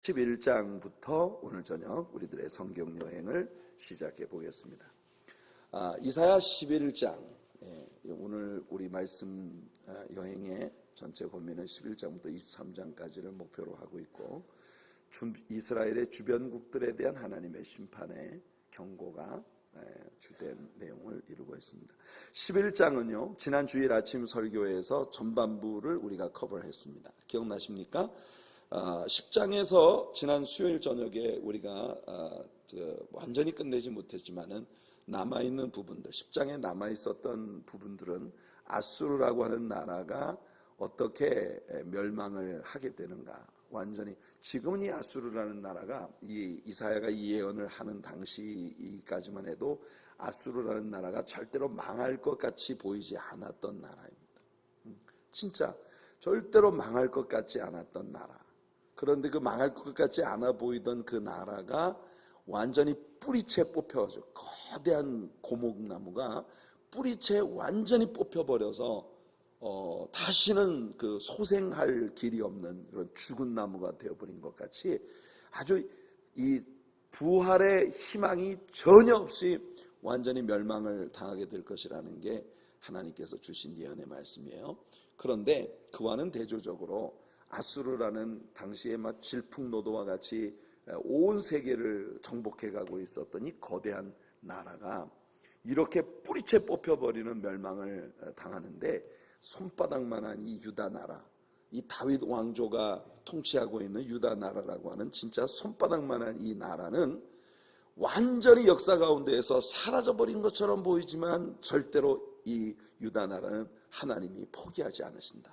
11장부터 오늘 저녁 우리들의 성경 여행을 시작해 보겠습니다. 이사야 11장, 오늘 우리 말씀 여행의 전체 범위는 11장부터 23장까지를 목표로 하고 있고, 이스라엘의 주변국들에 대한 하나님의 심판의 경고가 주된 내용을 이루고 있습니다. 11장은요, 지난 주일 아침 설교에서 전반부를 우리가 커버했습니다. 기억나십니까? 10장에서 지난 수요일 저녁에 우리가 완전히 끝내지 못했지만은 남아있는 부분들, 10장에 남아있었던 부분들은 아수르라고 하는 나라가 어떻게 멸망을 하게 되는가, 완전히 지금은 이 아수르라는 나라가 이사야가 이 예언을 하는 당시까지만 해도 아수르라는 나라가 절대로 망할 것 같이 보이지 않았던 나라입니다. 진짜 절대로 망할 것 같지 않았던 나라. 그런데 그 망할 것 같지 않아 보이던 그 나라가 완전히 뿌리채 뽑혀서, 거대한 고목나무가 뿌리채 완전히 뽑혀버려서 다시는 그 소생할 길이 없는 그런 죽은 나무가 되어버린 것 같이 아주 이 부활의 희망이 전혀 없이 완전히 멸망을 당하게 될 것이라는 게 하나님께서 주신 예언의 말씀이에요. 그런데 그와는 대조적으로 아수르라는 당시에 막 질풍노도와 같이 온 세계를 정복해 가고 있었던 이 거대한 나라가 이렇게 뿌리채 뽑혀버리는 멸망을 당하는데, 손바닥만한 이 유다 나라, 이 다윗 왕조가 통치하고 있는 유다 나라라고 하는 진짜 손바닥만한 이 나라는 완전히 역사 가운데에서 사라져버린 것처럼 보이지만 절대로 이 유다 나라는 하나님이 포기하지 않으신다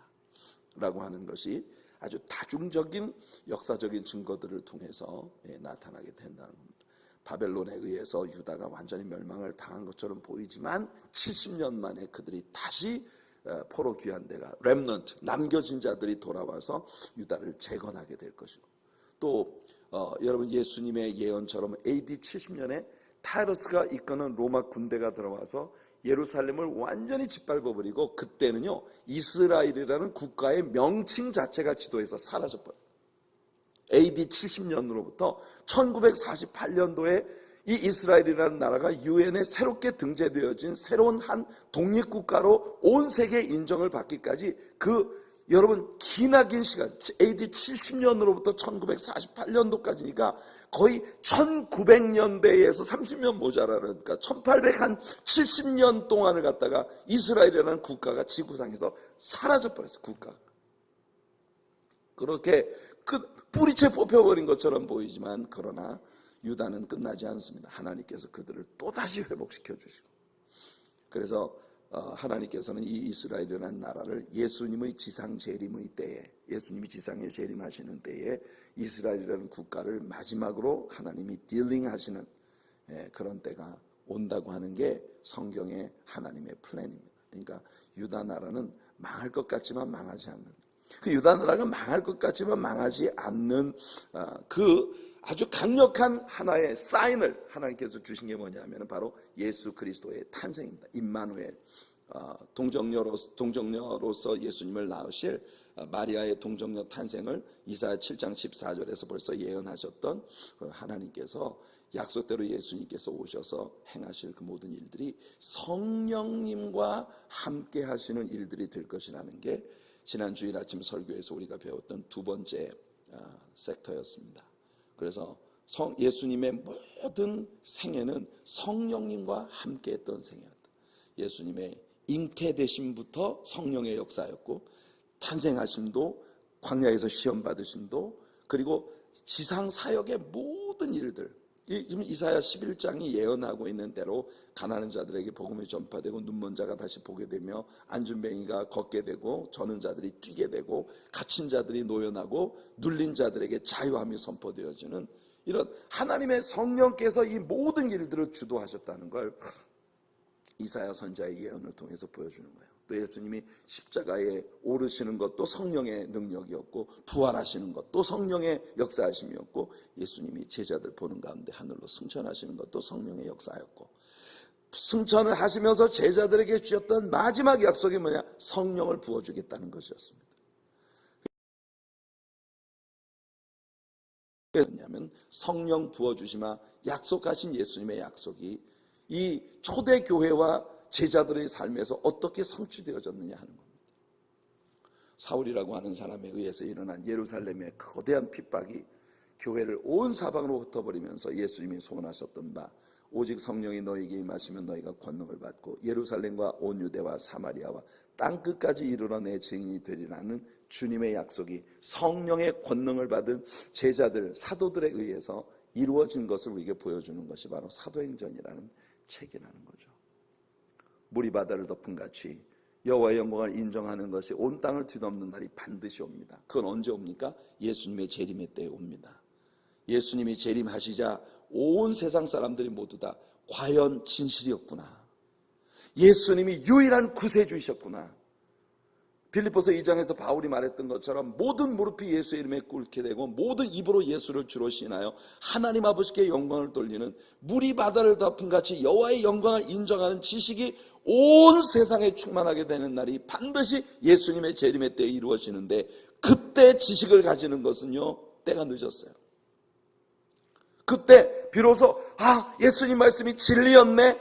라고 하는 것이 아주 다중적인 역사적인 증거들을 통해서 나타나게 된다는 겁니다. 바벨론에 의해서 유다가 완전히 멸망을 당한 것처럼 보이지만 70년 만에 그들이 다시 포로 귀환대가 렘넌트, 남겨진 자들이 돌아와서 유다를 재건하게 될 것이고, 또 여러분 예수님의 예언처럼 AD 70년에 타이러스가 이끄는 로마 군대가 들어와서 예루살렘을 완전히 짓밟아버리고, 그때는요 이스라엘이라는 국가의 명칭 자체가 지도에서 사라져버려요. AD 70년으로부터 1948년도에 이 이스라엘이라는 나라가 유엔에 새롭게 등재되어진 새로운 한 독립국가로 온 세계 인정을 받기까지 여러분 기나긴 시간, AD 70년으로부터 1948년도까지니까 거의 1900년대에서 30년 모자라는, 그러니까 1870년 동안을 갖다가 이스라엘이라는 국가가 지구상에서 사라져버렸어요. 국가가 그렇게 뿌리채 뽑혀버린 것처럼 보이지만, 그러나 유다는 끝나지 않습니다. 하나님께서 그들을 또다시 회복시켜 주시고, 그래서 하나님께서는 이 이스라엘이라는 나라를 예수님의 지상 재림의 때에, 예수님이 지상에 재림하시는 때에 이스라엘이라는 국가를 마지막으로 하나님이 딜링하시는 그런 때가 온다고 하는 게 성경의 하나님의 플랜입니다. 그러니까 유다 나라는 망할 것 같지만 망하지 않는, 그 유다 나라가 망할 것 같지만 망하지 않는 그 아주 강력한 하나의 사인을 하나님께서 주신 게 뭐냐면 바로 예수 그리스도의 탄생입니다. 임마누엘, 동정녀로서 예수님을 낳으실 마리아의 동정녀 탄생을 이사야 7장 14절에서 벌써 예언하셨던 하나님께서 약속대로 예수님께서 오셔서 행하실 그 모든 일들이 성령님과 함께 하시는 일들이 될 것이라는 게 지난 주일 아침 설교에서 우리가 배웠던 두 번째 섹터였습니다. 그래서 예수님의 모든 생애는 성령님과 함께 했던 생애였다. 예수님의 잉태되심부터 성령의 역사였고, 탄생하심도, 광야에서 시험 받으심도, 그리고 지상 사역의 모든 일들, 지금 이사야 11장이 예언하고 있는 대로 가난한 자들에게 복음이 전파되고, 눈먼 자가 다시 보게 되며, 안준뱅이가 걷게 되고, 저는 자들이 뛰게 되고, 갇힌 자들이 노연하고, 눌린 자들에게 자유함이 선포되어지는 이런 하나님의 성령께서 이 모든 일들을 주도하셨다는 걸 이사야 선지자의 예언을 통해서 보여주는 거예요. 또 예수님이 십자가에 오르시는 것도 성령의 능력이었고, 부활하시는 것도 성령의 역사하심이었고, 예수님이 제자들 보는 가운데 하늘로 승천하시는 것도 성령의 역사였고, 승천을 하시면서 제자들에게 주셨던 마지막 약속이 뭐냐? 성령을 부어주겠다는 것이었습니다. 왜냐하면 성령 부어주시마 약속하신 예수님의 약속이 이 초대교회와 제자들의 삶에서 어떻게 성취되어졌느냐 하는 겁니다. 사울이라고 하는 사람에 의해서 일어난 예루살렘의 거대한 핍박이 교회를 온 사방으로 흩어버리면서 예수님이 소원하셨던 바 오직 성령이 너희에게 임하시면 너희가 권능을 받고 예루살렘과 온 유대와 사마리아와 땅끝까지 이르러 내 증인이 되리라는 주님의 약속이 성령의 권능을 받은 제자들 사도들에 의해서 이루어진 것을 우리에게 보여주는 것이 바로 사도행전이라는 책이라는 거죠. 물이 바다를 덮은 같이 여호와의 영광을 인정하는 것이 온 땅을 뒤덮는 날이 반드시 옵니다. 그건 언제 옵니까? 예수님의 재림의 때에 옵니다. 예수님이 재림하시자 온 세상 사람들이 모두 다 과연 진실이었구나, 예수님이 유일한 구세주이셨구나. 빌립보서 2장에서 바울이 말했던 것처럼 모든 무릎이 예수의 이름에 꿇게 되고 모든 입으로 예수를 주로 시인하여 하나님 아버지께 영광을 돌리는 물이 바다를 덮은 같이 여호와의 영광을 인정하는 지식이 온 세상에 충만하게 되는 날이 반드시 예수님의 재림의 때에 이루어지는데, 그때 지식을 가지는 것은요, 때가 늦었어요. 그때 비로소 예수님 말씀이 진리였네,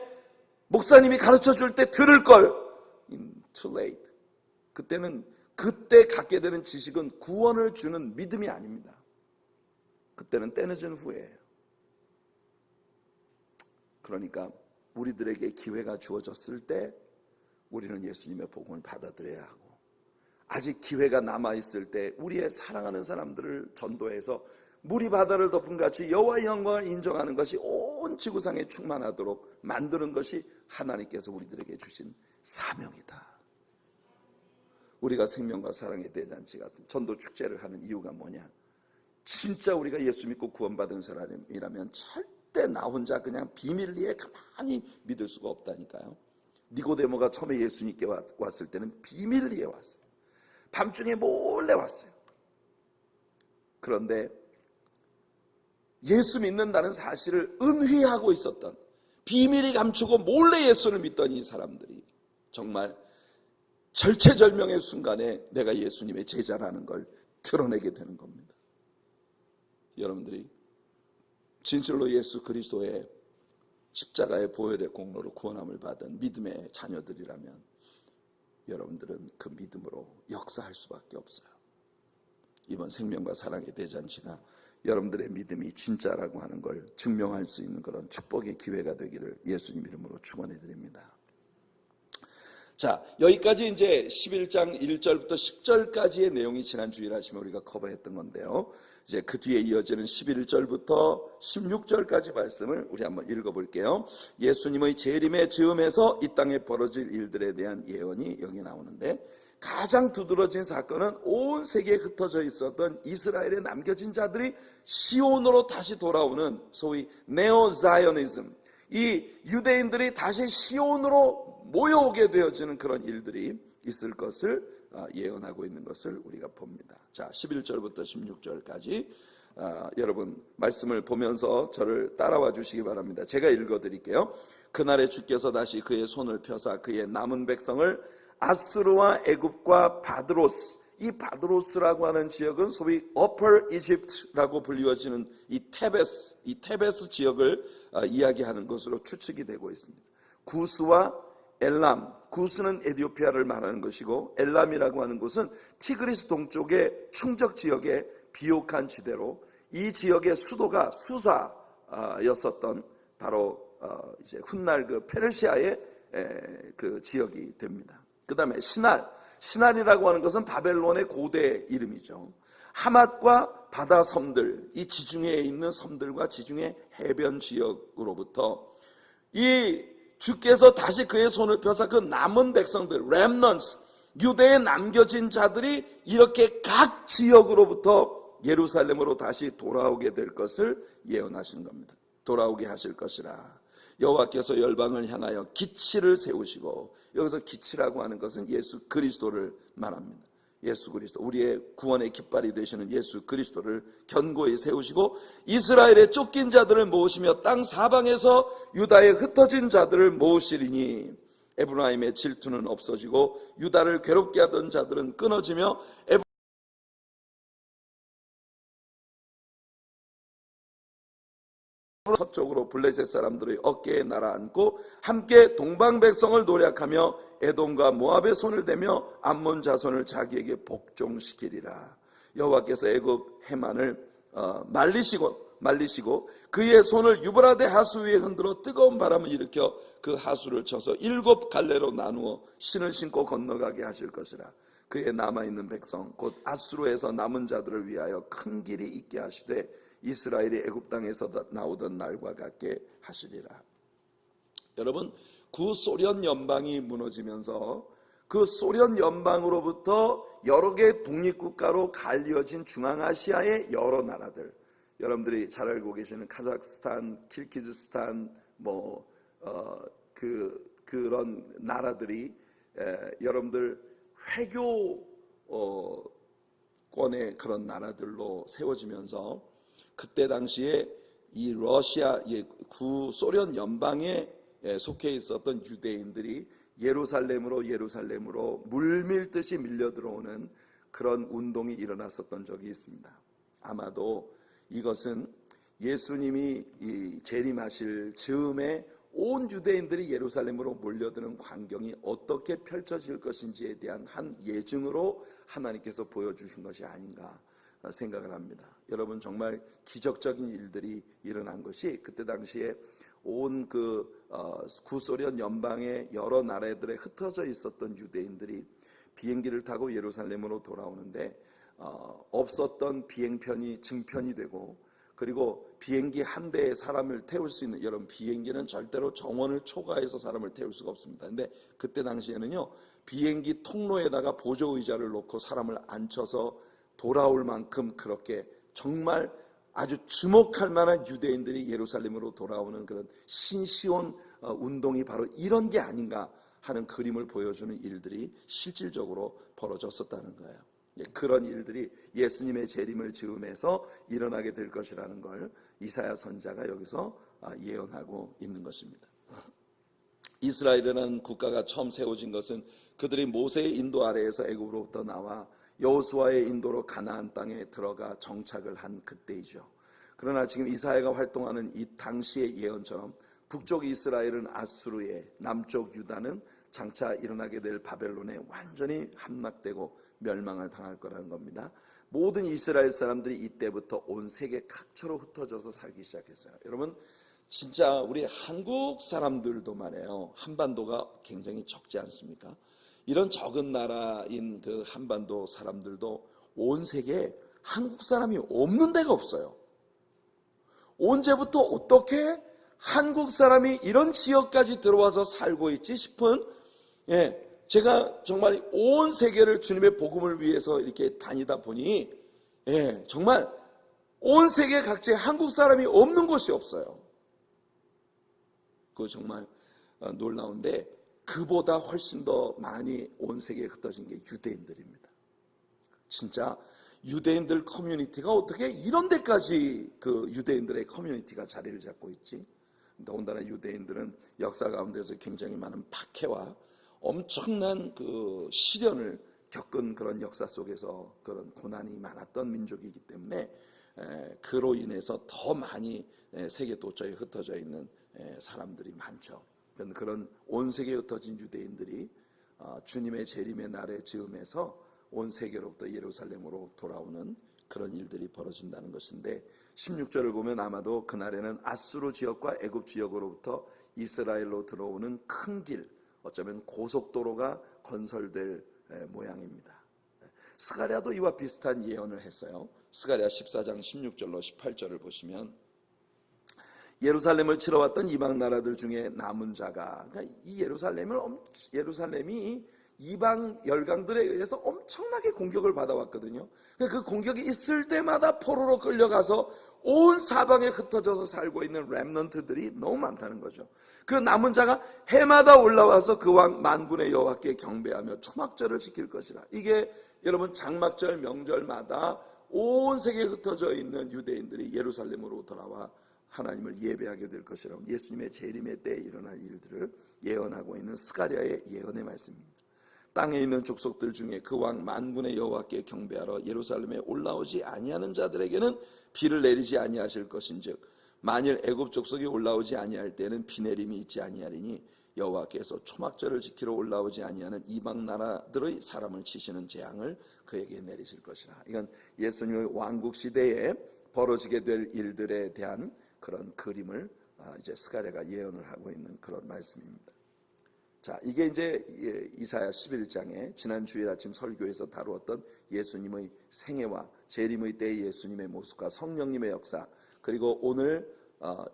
목사님이 가르쳐 줄 때 들을 걸. Too late. 그때는 그때 갖게 되는 지식은 구원을 주는 믿음이 아닙니다. 그때는 때늦은 후회예요. 그러니까 우리들에게 기회가 주어졌을 때 우리는 예수님의 복음을 받아들여야 하고, 아직 기회가 남아있을 때 우리의 사랑하는 사람들을 전도해서 물이 바다를 덮은 같이 여호와의 영광을 인정하는 것이 온 지구상에 충만하도록 만드는 것이 하나님께서 우리들에게 주신 사명이다. 우리가 생명과 사랑의 대잔치 같은 전도 축제를 하는 이유가 뭐냐? 진짜 우리가 예수 믿고 구원받은 사람이라면 절대 나 혼자 그냥 비밀리에 가만히 믿을 수가 없다니까요. 니고데모가 처음에 예수님께 왔을 때는 비밀리에 왔어요. 밤중에 몰래 왔어요. 그런데 예수 믿는다는 사실을 은휘하고 있었던, 비밀이 감추고 몰래 예수를 믿던 이 사람들이 정말 절체절명의 순간에 내가 예수님의 제자라는 걸 드러내게 되는 겁니다. 여러분들이 진실로 예수 그리스도의 십자가의 보혈의 공로로 구원함을 받은 믿음의 자녀들이라면 여러분들은 그 믿음으로 역사할 수밖에 없어요. 이번 생명과 사랑의 대잔치가 여러분들의 믿음이 진짜라고 하는 걸 증명할 수 있는 그런 축복의 기회가 되기를 예수님 이름으로 축원해 드립니다. 자, 여기까지 이제 11장 1절부터 10절까지의 내용이 지난 주일 아침에 우리가 커버했던 건데요. 이제 그 뒤에 이어지는 11절부터 16절까지 말씀을 우리 한번 읽어볼게요. 예수님의 재림의 즈음에서 이 땅에 벌어질 일들에 대한 예언이 여기 나오는데, 가장 두드러진 사건은 온 세계에 흩어져 있었던 이스라엘에 남겨진 자들이 시온으로 다시 돌아오는 소위 네오자이어니즘, 이 유대인들이 다시 시온으로 모여오게 되어지는 그런 일들이 있을 것을 예언하고 있는 것을 우리가 봅니다. 자, 11절부터 16절까지 여러분 말씀을 보면서 저를 따라와 주시기 바랍니다. 제가 읽어드릴게요. 그날에 주께서 다시 그의 손을 펴사 그의 남은 백성을 아수르와 애굽과 바드로스, 이 바드로스라고 하는 지역은 소위 Upper Egypt라고 불리워지는 이 테베스 지역을 이야기하는 것으로 추측이 되고 있습니다. 구스와 엘람, 구스는 에티오피아를 말하는 것이고 엘람이라고 하는 곳은 티그리스 동쪽의 충적 지역의 비옥한 지대로, 이 지역의 수도가 수사였었던 바로 이제 훗날 그 페르시아의 그 지역이 됩니다. 그 다음에 시날이라고 하는 것은 바벨론의 고대 이름이죠. 하맛과 바다 섬들, 이 지중해에 있는 섬들과 지중해 해변 지역으로부터 이 주께서 다시 그의 손을 펴사 그 남은 백성들, remnants, 유대에 남겨진 자들이 이렇게 각 지역으로부터 예루살렘으로 다시 돌아오게 될 것을 예언하신 겁니다. 돌아오게 하실 것이라. 여호와께서 열방을 향하여 기치를 세우시고, 여기서 기치라고 하는 것은 예수 그리스도를 말합니다. 예수 그리스도, 우리의 구원의 깃발이 되시는 예수 그리스도를 견고히 세우시고 이스라엘의 쫓긴 자들을 모으시며 땅 사방에서 유다에 흩어진 자들을 모으시리니 에브라임의 질투는 없어지고 유다를 괴롭게 하던 자들은 끊어지며 서쪽으로 블레셋 사람들의 어깨에 날아앉고 함께 동방 백성을 노략하며 에돔과 모압의 손을 대며 암몬 자손을 자기에게 복종시키리라. 여호와께서 애굽 해만을 말리시고 그의 손을 유브라데 하수 위에 흔들어 뜨거운 바람을 일으켜 그 하수를 쳐서 7 갈래로 나누어 신을 신고 건너가게 하실 것이라. 그의 남아있는 백성 곧 아수르에서 남은 자들을 위하여 큰 길이 있게 하시되 이스라엘이 애굽 땅에서 나오던 날과 같게 하시리라. 여러분, 구소련 연방이 무너지면서 그 소련 연방으로부터 여러 개의 독립국가로 갈려진 중앙아시아의 여러 나라들, 여러분들이 잘 알고 계시는 카자흐스탄, 키르기즈스탄, 그런 나라들이 여러분들 회교권의 그런 나라들로 세워지면서 그때 당시에 이 러시아, 구소련 연방에 속해 있었던 유대인들이 예루살렘으로 물밀듯이 밀려 들어오는 그런 운동이 일어났었던 적이 있습니다. 아마도 이것은 예수님이 재림하실 즈음에 온 유대인들이 예루살렘으로 몰려드는 광경이 어떻게 펼쳐질 것인지에 대한 한 예증으로 하나님께서 보여주신 것이 아닌가 생각을 합니다. 여러분, 정말 기적적인 일들이 일어난 것이 그때 당시에 온 구소련 연방의 여러 나라들에 흩어져 있었던 유대인들이 비행기를 타고 예루살렘으로 돌아오는데 없었던 비행편이 증편이 되고, 그리고 비행기 한 대에 사람을 태울 수 있는, 여러분 비행기는 절대로 정원을 초과해서 사람을 태울 수가 없습니다. 근데 그때 당시에는요, 비행기 통로에다가 보조의자를 놓고 사람을 앉혀서 돌아올 만큼 그렇게 정말 아주 주목할 만한 유대인들이 예루살렘으로 돌아오는 그런 신시온 운동이 바로 이런 게 아닌가 하는 그림을 보여주는 일들이 실질적으로 벌어졌었다는 거예요. 그런 일들이 예수님의 재림을 즈음해서 일어나게 될 것이라는 걸 이사야 선지자가 여기서 예언하고 있는 것입니다. 이스라엘이라는 국가가 처음 세워진 것은 그들이 모세의 인도 아래에서 애굽으로부터 나와 여호수아의 인도로 가나안 땅에 들어가 정착을 한 그때이죠. 그러나 지금 이사야가 활동하는 이 당시의 예언처럼 북쪽 이스라엘은 아수르에, 남쪽 유다는 장차 일어나게 될 바벨론에 완전히 함락되고 멸망을 당할 거라는 겁니다. 모든 이스라엘 사람들이 이때부터 온 세계 각처로 흩어져서 살기 시작했어요. 여러분, 진짜 우리 한국 사람들도 말이에요, 한반도가 굉장히 적지 않습니까? 이런 적은 나라인 그 한반도 사람들도 온 세계에 한국 사람이 없는 데가 없어요. 언제부터 어떻게 한국 사람이 이런 지역까지 들어와서 살고 있지 싶은, 제가 정말 온 세계를 주님의 복음을 위해서 이렇게 다니다 보니 정말 온 세계 각지에 한국 사람이 없는 곳이 없어요. 그거 정말 놀라운데, 그보다 훨씬 더 많이 온 세계에 흩어진 게 유대인들입니다. 진짜 유대인들 커뮤니티가 어떻게 이런 데까지 그 유대인들의 커뮤니티가 자리를 잡고 있지? 더군다나 유대인들은 역사 가운데서 굉장히 많은 박해와 엄청난 그 시련을 겪은 그런 역사 속에서 그런 고난이 많았던 민족이기 때문에 그로 인해서 더 많이 세계 도처에 흩어져 있는 사람들이 많죠. 그런 온 세계에 흩어진 유대인들이 주님의 재림의 날에 즈음해서 온 세계로부터 예루살렘으로 돌아오는 그런 일들이 벌어진다는 것인데, 16절을 보면 아마도 그날에는 아수르 지역과 애굽 지역으로부터 이스라엘로 들어오는 큰 길, 어쩌면 고속도로가 건설될 모양입니다. 스가랴도 이와 비슷한 예언을 했어요. 스가랴 14장 16절로 18절을 보시면, 예루살렘을 치러 왔던 이방 나라들 중에 남은 자가, 그러니까 이 예루살렘이 이방 열강들에 의해서 엄청나게 공격을 받아왔거든요. 그 공격이 있을 때마다 포로로 끌려가서 온 사방에 흩어져서 살고 있는 렘넌트들이 너무 많다는 거죠. 그 남은 자가 해마다 올라와서 그 왕 만군의 여호와께 경배하며 초막절을 지킬 것이라. 이게 여러분 장막절 명절마다 온 세계에 흩어져 있는 유대인들이 예루살렘으로 돌아와 하나님을 예배하게 될 것이라고 예수님의 재림의 때에 일어날 일들을 예언하고 있는 스가랴의 예언의 말씀입니다. 땅에 있는 족속들 중에 그 왕 만군의 여호와께 경배하러 예루살렘에 올라오지 아니하는 자들에게는 비를 내리지 아니하실 것인즉 만일 애굽 족속이 올라오지 아니할 때는 비 내림이 있지 아니하리니 여호와께서 초막절을 지키러 올라오지 아니하는 이방 나라들의 사람을 치시는 재앙을 그에게 내리실 것이라. 이건 예수님의 왕국 시대에 벌어지게 될 일들에 대한 그런 그림을 이제 스가랴가 예언을 하고 있는 그런 말씀입니다. 자, 이게 이제 이사야 11장에 지난 주일 아침 설교에서 다루었던 예수님의 생애와 재림의 때의 예수님의 모습과 성령님의 역사, 그리고 오늘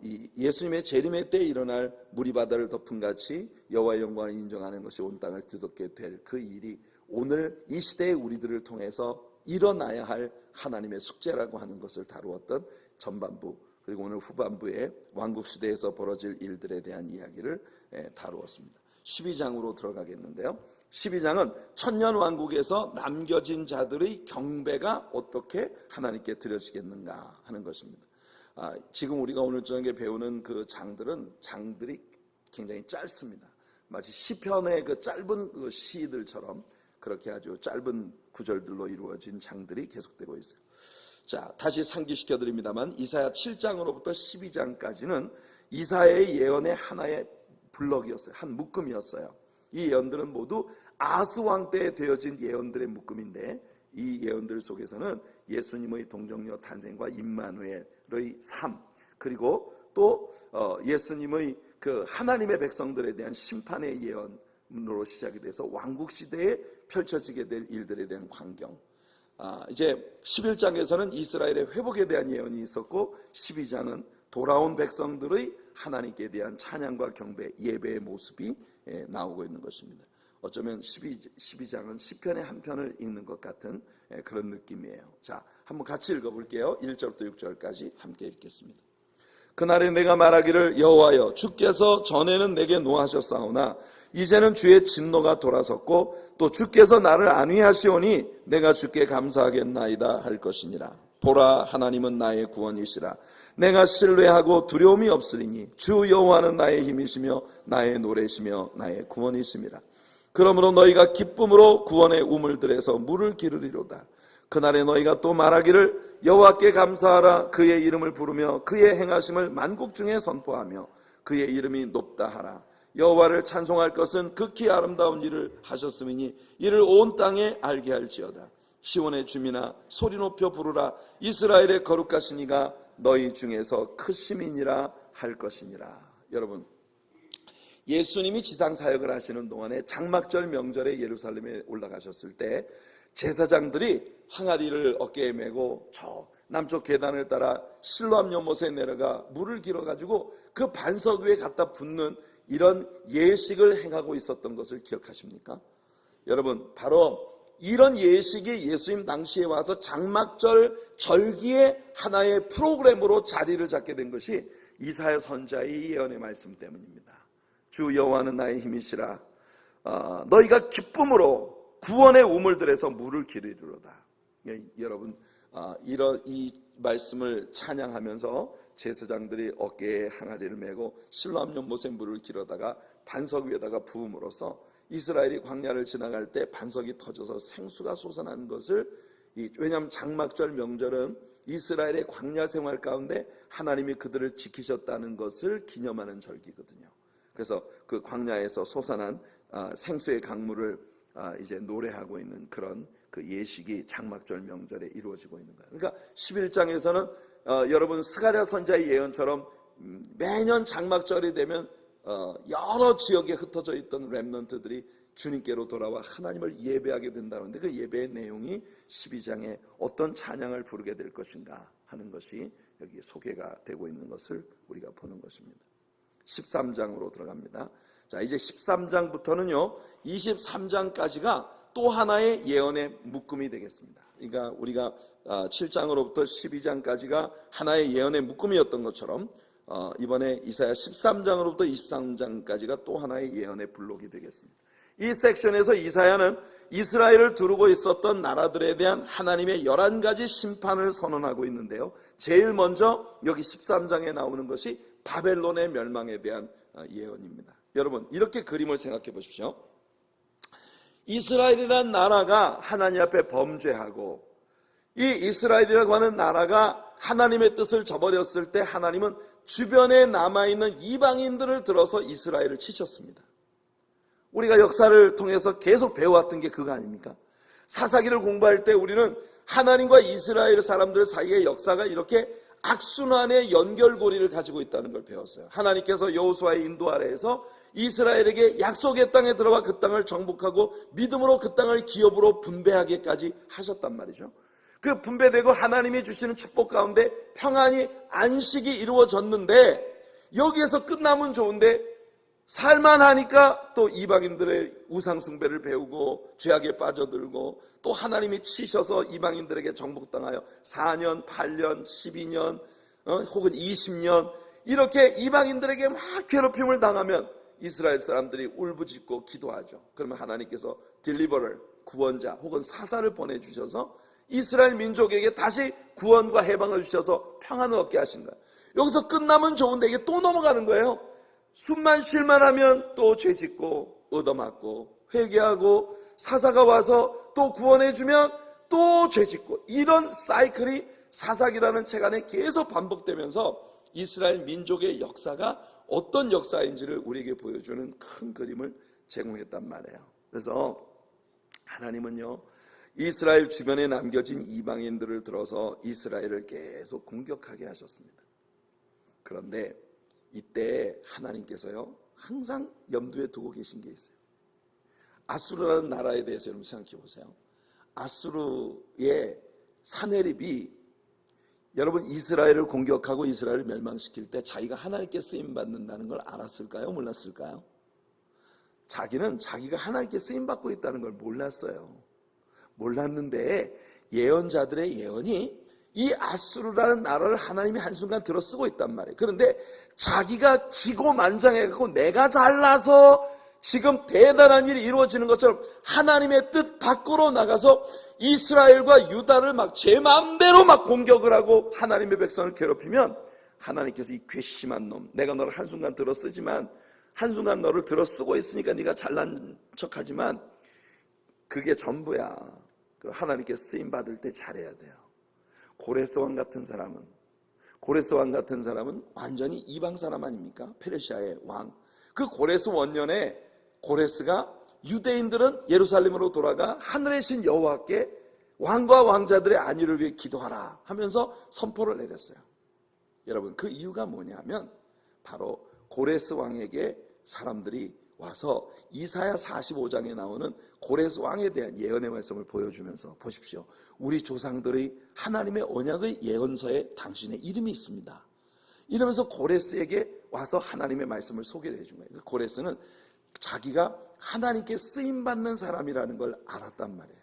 이 예수님의 재림의 때에 일어날 물이 바다를 덮은 같이 여호와의 영광을 인정하는 것이 온 땅을 뒤덮게 될 그 일이 오늘 이 시대의 우리들을 통해서 일어나야 할 하나님의 숙제라고 하는 것을 다루었던 전반부, 그리고 오늘 후반부에 왕국시대에서 벌어질 일들에 대한 이야기를 다루었습니다. 12장으로 들어가겠는데요. 12장은 천년왕국에서 남겨진 자들의 경배가 어떻게 하나님께 드려지겠는가 하는 것입니다. 지금 우리가 오늘 저녁에 배우는 그 장들이 굉장히 짧습니다. 마치 시편의 그 짧은 그 시들처럼 그렇게 아주 짧은 구절들로 이루어진 장들이 계속되고 있어요. 자, 다시 상기시켜 드립니다만 이사야 7장으로부터 12장까지는 이사야의 예언의 하나의 블럭이었어요. 한 묶음이었어요. 이 예언들은 모두 아스 왕 때에 되어진 예언들의 묶음인데, 이 예언들 속에서는 예수님의 동정녀 탄생과 임마누엘의 삶, 그리고 또 예수님의 그 하나님의 백성들에 대한 심판의 예언으로 시작이 돼서 왕국 시대에 펼쳐지게 될 일들에 대한 광경. 이제 11장에서는 이스라엘의 회복에 대한 예언이 있었고, 12장은 돌아온 백성들의 하나님께 대한 찬양과 경배, 예배의 모습이 나오고 있는 것입니다. 어쩌면 12장은 시편의 한 편을 읽는 것 같은 그런 느낌이에요. 자, 한번 같이 읽어볼게요. 1절부터 6절까지 함께 읽겠습니다. 그날에 내가 말하기를 여호와여 주께서 전에는 내게 노하셨사오나 이제는 주의 진노가 돌아섰고 또 주께서 나를 안위하시오니 내가 주께 감사하겠나이다 할 것이니라. 보라, 하나님은 나의 구원이시라. 내가 신뢰하고 두려움이 없으리니 주 여호와는 나의 힘이시며 나의 노래시며 나의 구원이심이라. 그러므로 너희가 기쁨으로 구원의 우물들에서 물을 기르리로다. 그날에 너희가 또 말하기를 여호와께 감사하라. 그의 이름을 부르며 그의 행하심을 만국 중에 선포하며 그의 이름이 높다 하라. 여호와를 찬송할 것은 극히 아름다운 일을 하셨음이니 이를 온 땅에 알게 할지어다. 시온의 주민아 소리 높여 부르라. 이스라엘의 거룩하신 이가 너희 중에서 크심이니라 할 것이니라. 여러분, 예수님이 지상사역을 하시는 동안에 장막절 명절에 예루살렘에 올라가셨을 때 제사장들이 항아리를 어깨에 메고 저 남쪽 계단을 따라 실로암 연못에 내려가 물을 길어가지고 그 반석 위에 갖다 붓는 이런 예식을 행하고 있었던 것을 기억하십니까? 여러분, 바로 이런 예식이 예수님 당시에 와서 장막절 절기의 하나의 프로그램으로 자리를 잡게 된 것이 이사야 선지자의 예언의 말씀 때문입니다. 주 여호와는 나의 힘이시라. 너희가 기쁨으로 구원의 우물들에서 물을 기르리로다. 여러분, 이 말씀을 찬양하면서 제사장들이 어깨에 항아리를 메고 실로암 연못에 물을 기르다가 반석 위에다가 부음으로써 이스라엘이 광야를 지나갈 때 반석이 터져서 생수가 솟아난 것을, 왜냐하면 장막절 명절은 이스라엘의 광야 생활 가운데 하나님이 그들을 지키셨다는 것을 기념하는 절기거든요. 그래서 그 광야에서 솟아난 생수의 강물을 이제 노래하고 있는 그런 그 예식이 장막절 명절에 이루어지고 있는 거예요. 그러니까 11장에서는 여러분 스가랴 선지자의 예언처럼 매년 장막절이 되면 여러 지역에 흩어져 있던 렘넌트들이 주님께로 돌아와 하나님을 예배하게 된다는데, 그 예배의 내용이 12장에 어떤 찬양을 부르게 될 것인가 하는 것이 여기 소개가 되고 있는 것을 우리가 보는 것입니다. 13장으로 들어갑니다. 자, 이제 13장부터는요 23장까지가 또 하나의 예언의 묶음이 되겠습니다. 그러니까 우리가 7장으로부터 12장까지가 하나의 예언의 묶음이었던 것처럼 이번에 이사야 13장으로부터 23장까지가 또 하나의 예언의 블록이 되겠습니다. 이 섹션에서 이사야는 이스라엘을 두르고 있었던 나라들에 대한 하나님의 11가지 심판을 선언하고 있는데요, 제일 먼저 여기 13장에 나오는 것이 바벨론의 멸망에 대한 예언입니다. 여러분, 이렇게 그림을 생각해 보십시오. 이스라엘이라는 나라가 하나님 앞에 범죄하고, 이 이스라엘이라고 하는 나라가 하나님의 뜻을 저버렸을 때 하나님은 주변에 남아있는 이방인들을 들어서 이스라엘을 치셨습니다. 우리가 역사를 통해서 계속 배워왔던 게 그거 아닙니까? 사사기를 공부할 때 우리는 하나님과 이스라엘 사람들 사이의 역사가 이렇게 악순환의 연결고리를 가지고 있다는 걸 배웠어요. 하나님께서 여호수아의 인도 아래에서 이스라엘에게 약속의 땅에 들어와 그 땅을 정복하고 믿음으로 그 땅을 기업으로 분배하기까지 하셨단 말이죠. 그 분배되고 하나님이 주시는 축복 가운데 평안히 안식이 이루어졌는데, 여기에서 끝나면 좋은데 살만하니까 또 이방인들의 우상숭배를 배우고 죄악에 빠져들고, 또 하나님이 치셔서 이방인들에게 정복당하여 4년, 8년, 12년 혹은 20년 이렇게 이방인들에게 막 괴롭힘을 당하면 이스라엘 사람들이 울부짖고 기도하죠. 그러면 하나님께서 딜리버를, 구원자 혹은 사사를 보내주셔서 이스라엘 민족에게 다시 구원과 해방을 주셔서 평안을 얻게 하신 거예요. 여기서 끝나면 좋은데 이게 또 넘어가는 거예요. 숨만 쉴만 하면 또 죄짓고 얻어맞고 회개하고, 사사가 와서 또 구원해주면 또 죄짓고, 이런 사이클이 사사기라는 책 안에 계속 반복되면서 이스라엘 민족의 역사가 어떤 역사인지를 우리에게 보여주는 큰 그림을 제공했단 말이에요. 그래서 하나님은요, 이스라엘 주변에 남겨진 이방인들을 들어서 이스라엘을 계속 공격하게 하셨습니다. 그런데 이때 하나님께서요, 항상 염두에 두고 계신 게 있어요. 아수르라는 나라에 대해서 여러분 생각해 보세요. 아수르의 사내립이 여러분 이스라엘을 공격하고 이스라엘을 멸망시킬 때 자기가 하나님께 쓰임받는다는 걸 알았을까요? 몰랐을까요? 자기는 자기가 하나님께 쓰임받고 있다는 걸 몰랐어요. 몰랐는데 예언자들의 예언이 이 아수르라는 나라를 하나님이 한순간 들어쓰고 있단 말이에요. 그런데 자기가 기고만장해갖고 내가 잘나서 지금 대단한 일이 이루어지는 것처럼 하나님의 뜻 밖으로 나가서 이스라엘과 유다를 막 제 마음대로 막 공격을 하고 하나님의 백성을 괴롭히면, 하나님께서 이 괘씸한 놈, 내가 너를 한순간 들어쓰지만, 한순간 너를 들어쓰고 있으니까 네가 잘난 척하지만 그게 전부야. 그 하나님께 쓰임받을 때 잘해야 돼요. 고레스 왕 같은 사람은 완전히 이방 사람 아닙니까? 페르시아의 왕. 그 고레스 원년에 고레스가 유대인들은 예루살렘으로 돌아가 하늘의 신 여호와께 왕과 왕자들의 안위를 위해 기도하라 하면서 선포를 내렸어요. 여러분, 그 이유가 뭐냐면 바로 고레스 왕에게 사람들이 와서 이사야 45장에 나오는 고레스 왕에 대한 예언의 말씀을 보여주면서, 보십시오, 우리 조상들의 하나님의 언약의 예언서에 당신의 이름이 있습니다. 이러면서 고레스에게 와서 하나님의 말씀을 소개를 해준 거예요. 고레스는 자기가 하나님께 쓰임받는 사람이라는 걸 알았단 말이에요.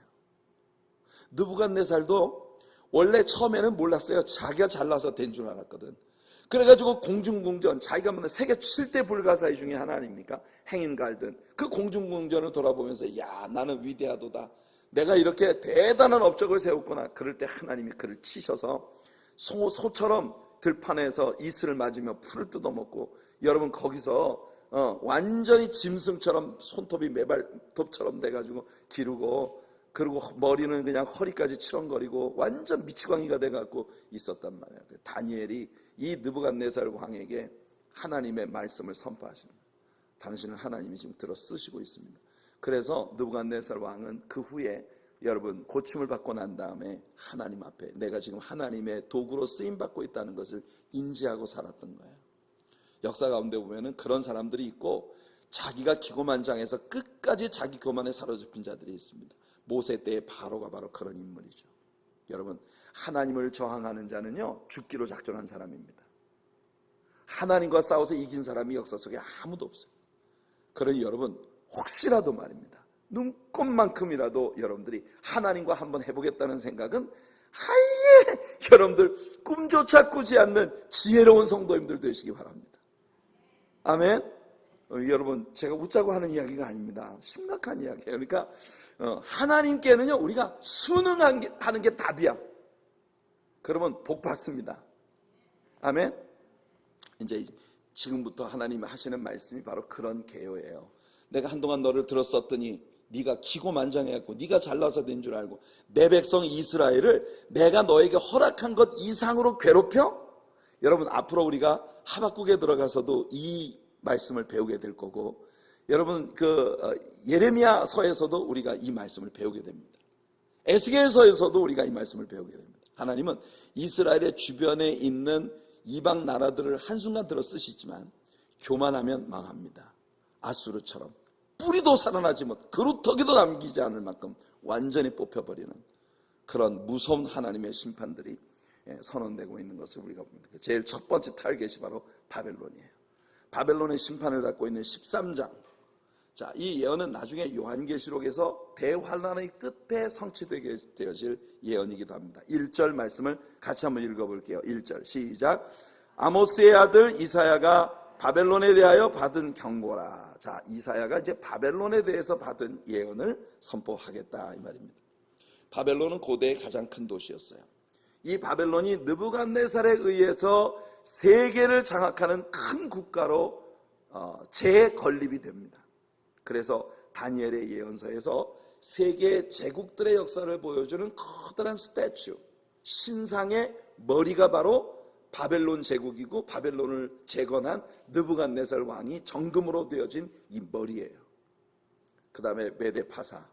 느부갓네살도 원래 처음에는 몰랐어요. 자기가 잘나서 된 줄 알았거든. 그래가지고 공중궁전, 자기가 뭐 세계 7대 불가사의 중에 하나 아닙니까? 행인갈든 그 공중궁전을 돌아보면서, 야, 나는 위대하도다, 내가 이렇게 대단한 업적을 세웠구나. 그럴 때 하나님이 그를 치셔서 소처럼 들판에서 이슬을 맞으며 풀을 뜯어먹고, 여러분 거기서 완전히 짐승처럼 손톱이 매발톱처럼 돼가지고 기르고, 그리고 머리는 그냥 허리까지 치렁거리고 완전 미치광이가 돼갖고 있었단 말이에요. 다니엘이 이 느부갓네살 왕에게 하나님의 말씀을 선포하십니다. 당신은 하나님이 지금 들어 쓰시고 있습니다. 그래서 느부갓네살 왕은 그 후에 여러분 고침을 받고 난 다음에 하나님 앞에 내가 지금 하나님의 도구로 쓰임받고 있다는 것을 인지하고 살았던 거예요. 역사 가운데 보면은 그런 사람들이 있고, 자기가 기고만장해서 끝까지 자기 교만에 사로잡힌 자들이 있습니다. 모세 때의 바로가 바로 그런 인물이죠. 여러분, 하나님을 저항하는 자는요 죽기로 작정한 사람입니다. 하나님과 싸워서 이긴 사람이 역사 속에 아무도 없어요. 그러니 여러분, 혹시라도 말입니다, 눈꼽만큼이라도 여러분들이 하나님과 한번 해보겠다는 생각은 아예 여러분들 꿈조차 꾸지 않는 지혜로운 성도님들 되시기 바랍니다. 아멘. 여러분, 제가 웃자고 하는 이야기가 아닙니다. 심각한 이야기예요. 그러니까 하나님께는요 우리가 순응하는 게 답이야. 그러면 복 받습니다. 아멘. 이제 지금부터 하나님이 하시는 말씀이 바로 그런 개요예요. 내가 한동안 너를 들었었더니 네가 기고만장해갖고 네가 잘나서 된 줄 알고 내 백성 이스라엘을 내가 너에게 허락한 것 이상으로 괴롭혀? 여러분, 앞으로 우리가 하박국에 들어가서도 이 말씀을 배우게 될 거고, 여러분 예레미야서에서도 우리가 이 말씀을 배우게 됩니다. 에스겔서에서도 우리가 이 말씀을 배우게 됩니다. 하나님은 이스라엘의 주변에 있는 이방 나라들을 한순간 들어 쓰시지만 교만하면 망합니다. 아수르처럼 뿌리도 살아나지 못, 그루터기도 남기지 않을 만큼 완전히 뽑혀버리는 그런 무서운 하나님의 심판들이 선언되고 있는 것을 우리가 봅니다. 제일 첫 번째 타겟이 바로 바벨론이에요. 바벨론의 심판을 받고 있는 13장. 자, 이 예언은 나중에 요한계시록에서 대환란의 끝에 성취되게 되어질 예언이기도 합니다. 1절 말씀을 같이 한번 읽어볼게요. 1절 시작. 아모스의 아들 이사야가 바벨론에 대하여 받은 경고라. 자, 이사야가 이제 바벨론에 대해서 받은 예언을 선포하겠다 이 말입니다. 바벨론은 고대의 가장 큰 도시였어요. 이 바벨론이 느부갓네살에 의해서 세계를 장악하는 큰 국가로 재건립이 됩니다. 그래서 다니엘의 예언서에서 세계 제국들의 역사를 보여주는 커다란 스태츄, 신상의 머리가 바로 바벨론 제국이고, 바벨론을 재건한 느부갓네살 왕이 정금으로 되어진 이 머리예요. 그 다음에 메데파사,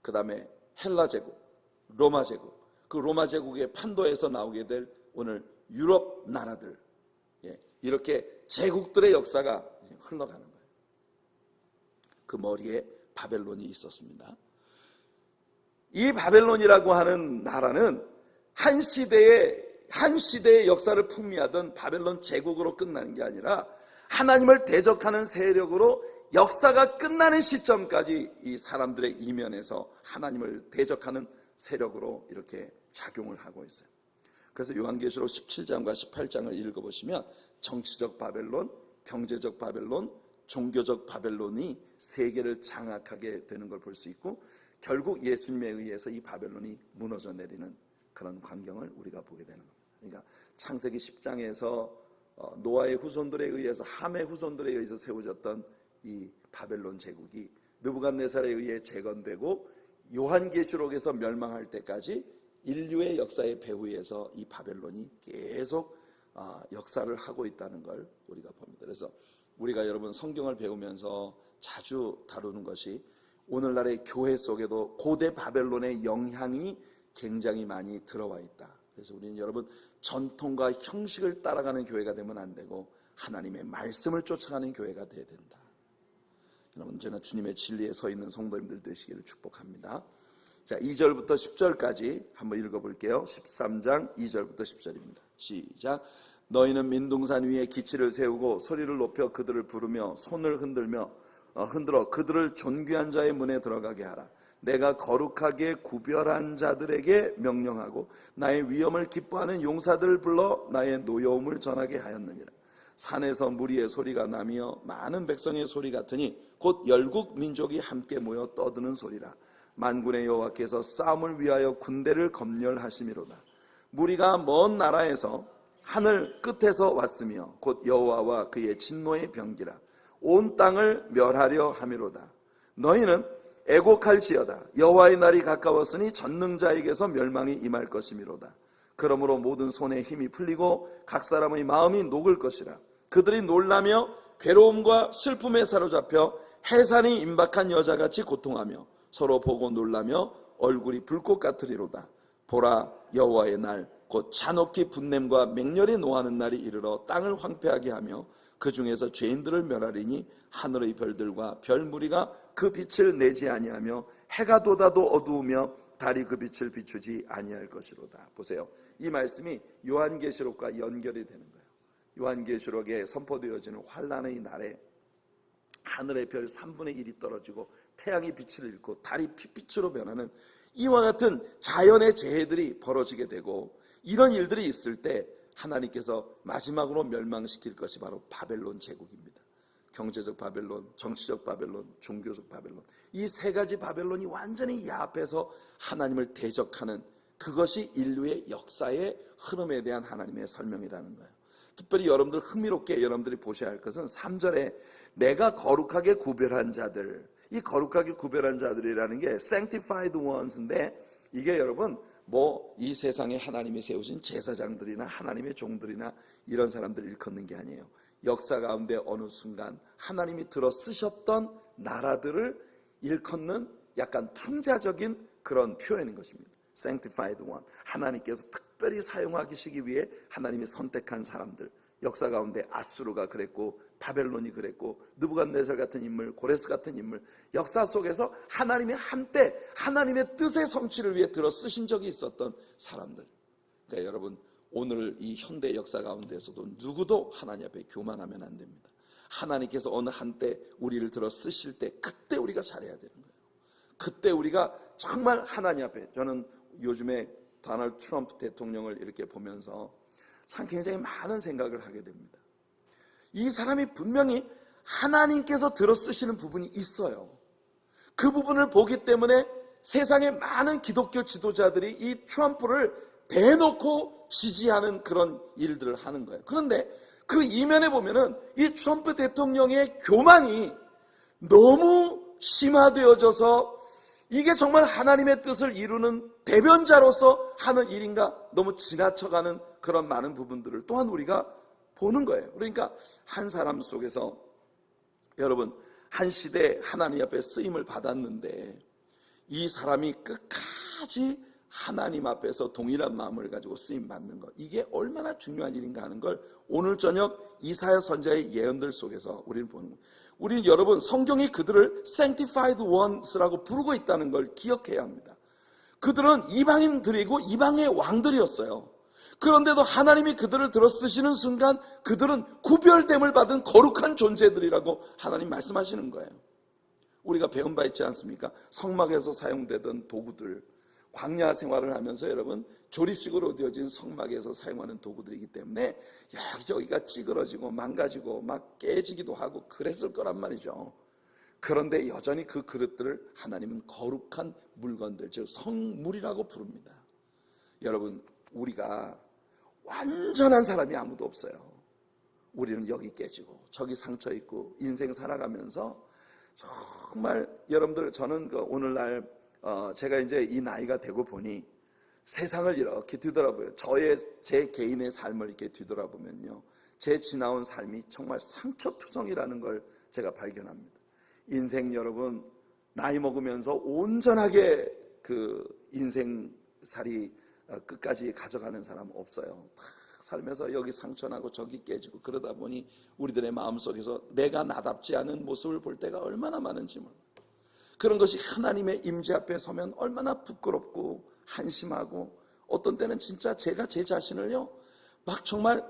그 다음에 헬라 제국, 로마 제국, 그 로마 제국의 판도에서 나오게 될 오늘 유럽 나라들, 이렇게 제국들의 역사가 흘러가는 거예요. 그 머리에 바벨론이 있었습니다. 이 바벨론이라고 하는 나라는 한 시대의 역사를 풍미하던 바벨론 제국으로 끝나는 게 아니라 하나님을 대적하는 세력으로 역사가 끝나는 시점까지 이 사람들의 이면에서 하나님을 대적하는 세력으로 이렇게 작용을 하고 있어요. 그래서 요한계시록 17장과 18장을 읽어보시면 정치적 바벨론, 경제적 바벨론, 종교적 바벨론이 세계를 장악하게 되는 걸 볼 수 있고, 결국 예수님에 의해서 이 바벨론이 무너져 내리는 그런 광경을 우리가 보게 되는 겁니다. 그러니까 창세기 10장에서 노아의 후손들에 의해서, 함의 후손들에 의해서 세워졌던 이 바벨론 제국이 느부갓네살에 의해 재건되고 요한계시록에서 멸망할 때까지 인류의 역사의 배후에서 이 바벨론이 계속 역사를 하고 있다는 걸 우리가 봅니다. 그래서 우리가 여러분 성경을 배우면서 자주 다루는 것이 오늘날의 교회 속에도 고대 바벨론의 영향이 굉장히 많이 들어와 있다. 그래서 우리는 여러분 전통과 형식을 따라가는 교회가 되면 안 되고 하나님의 말씀을 쫓아가는 교회가 되어야 된다. 여러분, 저는 주님의 진리에 서 있는 성도님들 되시기를 축복합니다. 자, 2절부터 10절까지 한번 읽어볼게요. 13장 2절부터 10절입니다. 시작. 너희는 민둥산 위에 기치를 세우고 소리를 높여 그들을 부르며 손을 흔들어 그들을 존귀한 자의 문에 들어가게 하라. 내가 거룩하게 구별한 자들에게 명령하고 나의 위엄을 기뻐하는 용사들을 불러 나의 노여움을 전하게 하였느니라. 산에서 무리의 소리가 나며 많은 백성의 소리 같으니 곧 열국 민족이 함께 모여 떠드는 소리라. 만군의 여호와께서 싸움을 위하여 군대를 검열하심이로다. 무리가 먼 나라에서 하늘 끝에서 왔으며 곧 여호와와 그의 진노의 병기라. 온 땅을 멸하려 함이로다. 너희는 애곡할지어다. 여호와의 날이 가까웠으니 전능자에게서 멸망이 임할 것이미로다. 그러므로 모든 손에 힘이 풀리고 각 사람의 마음이 녹을 것이라. 그들이 놀라며 괴로움과 슬픔에 사로잡혀 해산이 임박한 여자같이 고통하며 서로 보고 놀라며 얼굴이 불꽃 같으리로다. 보라, 여호와의 날 곧 잔혹히 분냄과 맹렬히 노하는 날이 이르러 땅을 황폐하게 하며 그 중에서 죄인들을 멸하리니 하늘의 별들과 별 무리가 그 빛을 내지 아니하며 해가 돋아도 어두우며 달이 그 빛을 비추지 아니할 것이로다. 보세요, 이 말씀이 요한계시록과 연결이 되는 거예요. 요한계시록에 선포되어지는 환란의 날에 하늘의 별 3분의 1이 떨어지고 태양이 빛을 잃고 달이 핏빛으로 변하는 이와 같은 자연의 재해들이 벌어지게 되고, 이런 일들이 있을 때 하나님께서 마지막으로 멸망시킬 것이 바로 바벨론 제국입니다. 경제적 바벨론, 정치적 바벨론, 종교적 바벨론, 이 세 가지 바벨론이 완전히 야합해서 하나님을 대적하는, 그것이 인류의 역사의 흐름에 대한 하나님의 설명이라는 거예요. 특별히 여러분들 흥미롭게 여러분들이 보셔야 할 것은 3절에 내가 거룩하게 구별한 자들, 이 거룩하게 구별한 자들이라는 게 sanctified ones인데, 이게 여러분 이 세상에 하나님이 세우신 제사장들이나 하나님의 종들이나 이런 사람들을 일컫는 게 아니에요. 역사 가운데 어느 순간 하나님이 들어 쓰셨던 나라들을 일컫는 약간 풍자적인 그런 표현인 것입니다. sanctified one, 하나님께서 특별히 사용하시기 위해 하나님이 선택한 사람들. 역사 가운데 아수르가 그랬고, 바벨론이 그랬고, 느부갓네살 같은 인물, 고레스 같은 인물, 역사 속에서 하나님이 한때 하나님의 뜻의 성취를 위해 들어 쓰신 적이 있었던 사람들. 그러니까 여러분, 오늘 이 현대 역사 가운데서도 누구도 하나님 앞에 교만하면 안 됩니다. 하나님께서 어느 한때 우리를 들어 쓰실 때 그때 우리가 잘해야 되는 거예요. 그때 우리가 정말 하나님 앞에, 저는 요즘에 도널드 트럼프 대통령을 이렇게 보면서 참 굉장히 많은 생각을 하게 됩니다. 이 사람이 분명히 하나님께서 들어 쓰시는 부분이 있어요. 그 부분을 보기 때문에 세상의 많은 기독교 지도자들이 이 트럼프를 대놓고 지지하는 그런 일들을 하는 거예요. 그런데 그 이면에 보면은 이 트럼프 대통령의 교만이 너무 심화되어져서 이게 정말 하나님의 뜻을 이루는 대변자로서 하는 일인가, 너무 지나쳐가는 그런 많은 부분들을 또한 우리가 보는 거예요. 그러니까 한 사람 속에서 여러분, 한 시대에 하나님 앞에 쓰임을 받았는데 이 사람이 끝까지 하나님 앞에서 동일한 마음을 가지고 쓰임 받는 것, 이게 얼마나 중요한 일인가 하는 걸 오늘 저녁 이사야 선지자의 예언들 속에서 우리는 보는 거예요. 우리는 여러분, 성경이 그들을 sanctified ones라고 부르고 있다는 걸 기억해야 합니다. 그들은 이방인들이고 이방의 왕들이었어요. 그런데도 하나님이 그들을 들어 쓰시는 순간 그들은 구별됨을 받은 거룩한 존재들이라고 하나님 말씀하시는 거예요. 우리가 배운 바 있지 않습니까? 성막에서 사용되던 도구들, 광야 생활을 하면서 여러분, 조립식으로 되어진 성막에서 사용하는 도구들이기 때문에 여기저기가 찌그러지고 망가지고 막 깨지기도 하고 그랬을 거란 말이죠. 그런데 여전히 그 그릇들을 하나님은 거룩한 물건들, 즉 성물이라고 부릅니다. 여러분, 우리가 완전한 사람이 아무도 없어요. 우리는 여기 깨지고 저기 상처 있고 인생 살아가면서 정말, 여러분들, 저는 오늘날 제가 이제 이 나이가 되고 보니 세상을 이렇게 뒤돌아보요. 제 개인의 삶을 이렇게 뒤돌아보면요, 제 지나온 삶이 정말 상처투성이라는 걸 제가 발견합니다. 인생, 여러분, 나이 먹으면서 온전하게 그 인생살이 끝까지 가져가는 사람 없어요. 다 살면서 여기 상처나고 저기 깨지고 그러다 보니 우리들의 마음속에서 내가 나답지 않은 모습을 볼 때가 얼마나 많은지 몰라요. 그런 것이 하나님의 임재 앞에 서면 얼마나 부끄럽고 한심하고, 어떤 때는 진짜 제가 제 자신을요 막 정말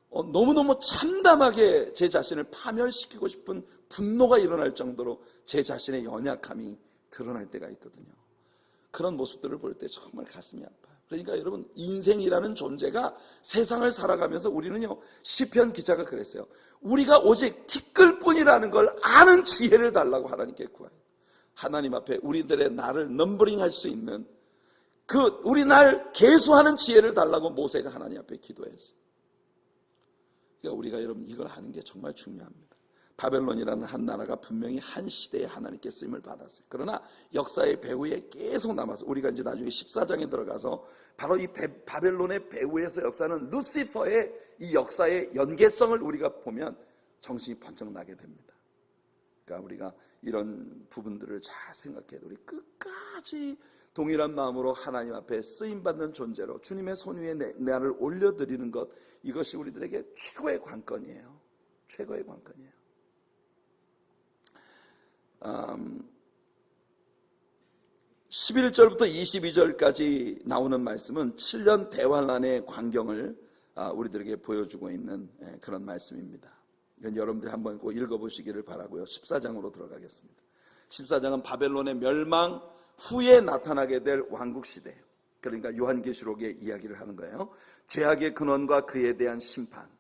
너무너무 참담하게 제 자신을 파멸시키고 싶은 분노가 일어날 정도로 제 자신의 연약함이 드러날 때가 있거든요. 그런 모습들을 볼 때 정말 가슴이 아파요. 그러니까 여러분, 인생이라는 존재가 세상을 살아가면서 우리는요, 시편 기자가 그랬어요. 우리가 오직 티끌뿐이라는 걸 아는 지혜를 달라고 하나님께 구해요. 하나님 앞에 우리들의 나를 넘버링할 수 있는 우리 날 계수하는 지혜를 달라고 모세가 하나님 앞에 기도했어요. 그러니까 우리가 여러분, 이걸 하는 게 정말 중요합니다. 바벨론이라는 한 나라가 분명히 한 시대에 하나님께 쓰임을 받았어요. 그러나 역사의 배후에 계속 남아서 우리가 이제 나중에 14장에 들어가서 바로 이 바벨론의 배후에서 역사는 루시퍼의 이 역사의 연계성을 우리가 보면 정신이 번쩍 나게 됩니다. 그러니까 우리가 이런 부분들을 잘 생각해야 돼. 우리 끝까지 동일한 마음으로 하나님 앞에 쓰임받는 존재로 주님의 손 위에 나를 올려드리는 것, 이것이 우리들에게 최고의 관건이에요. 최고의 관건이에요. 11절부터 22절까지 나오는 말씀은 7년 대환란의 광경을 우리들에게 보여주고 있는 그런 말씀입니다. 이건 여러분들이 한번 꼭 읽어보시기를 바라고요. 14장으로 들어가겠습니다. 14장은 바벨론의 멸망 후에 나타나게 될 왕국시대, 그러니까 요한계시록의 이야기를 하는 거예요. 죄악의 근원과 그에 대한 심판.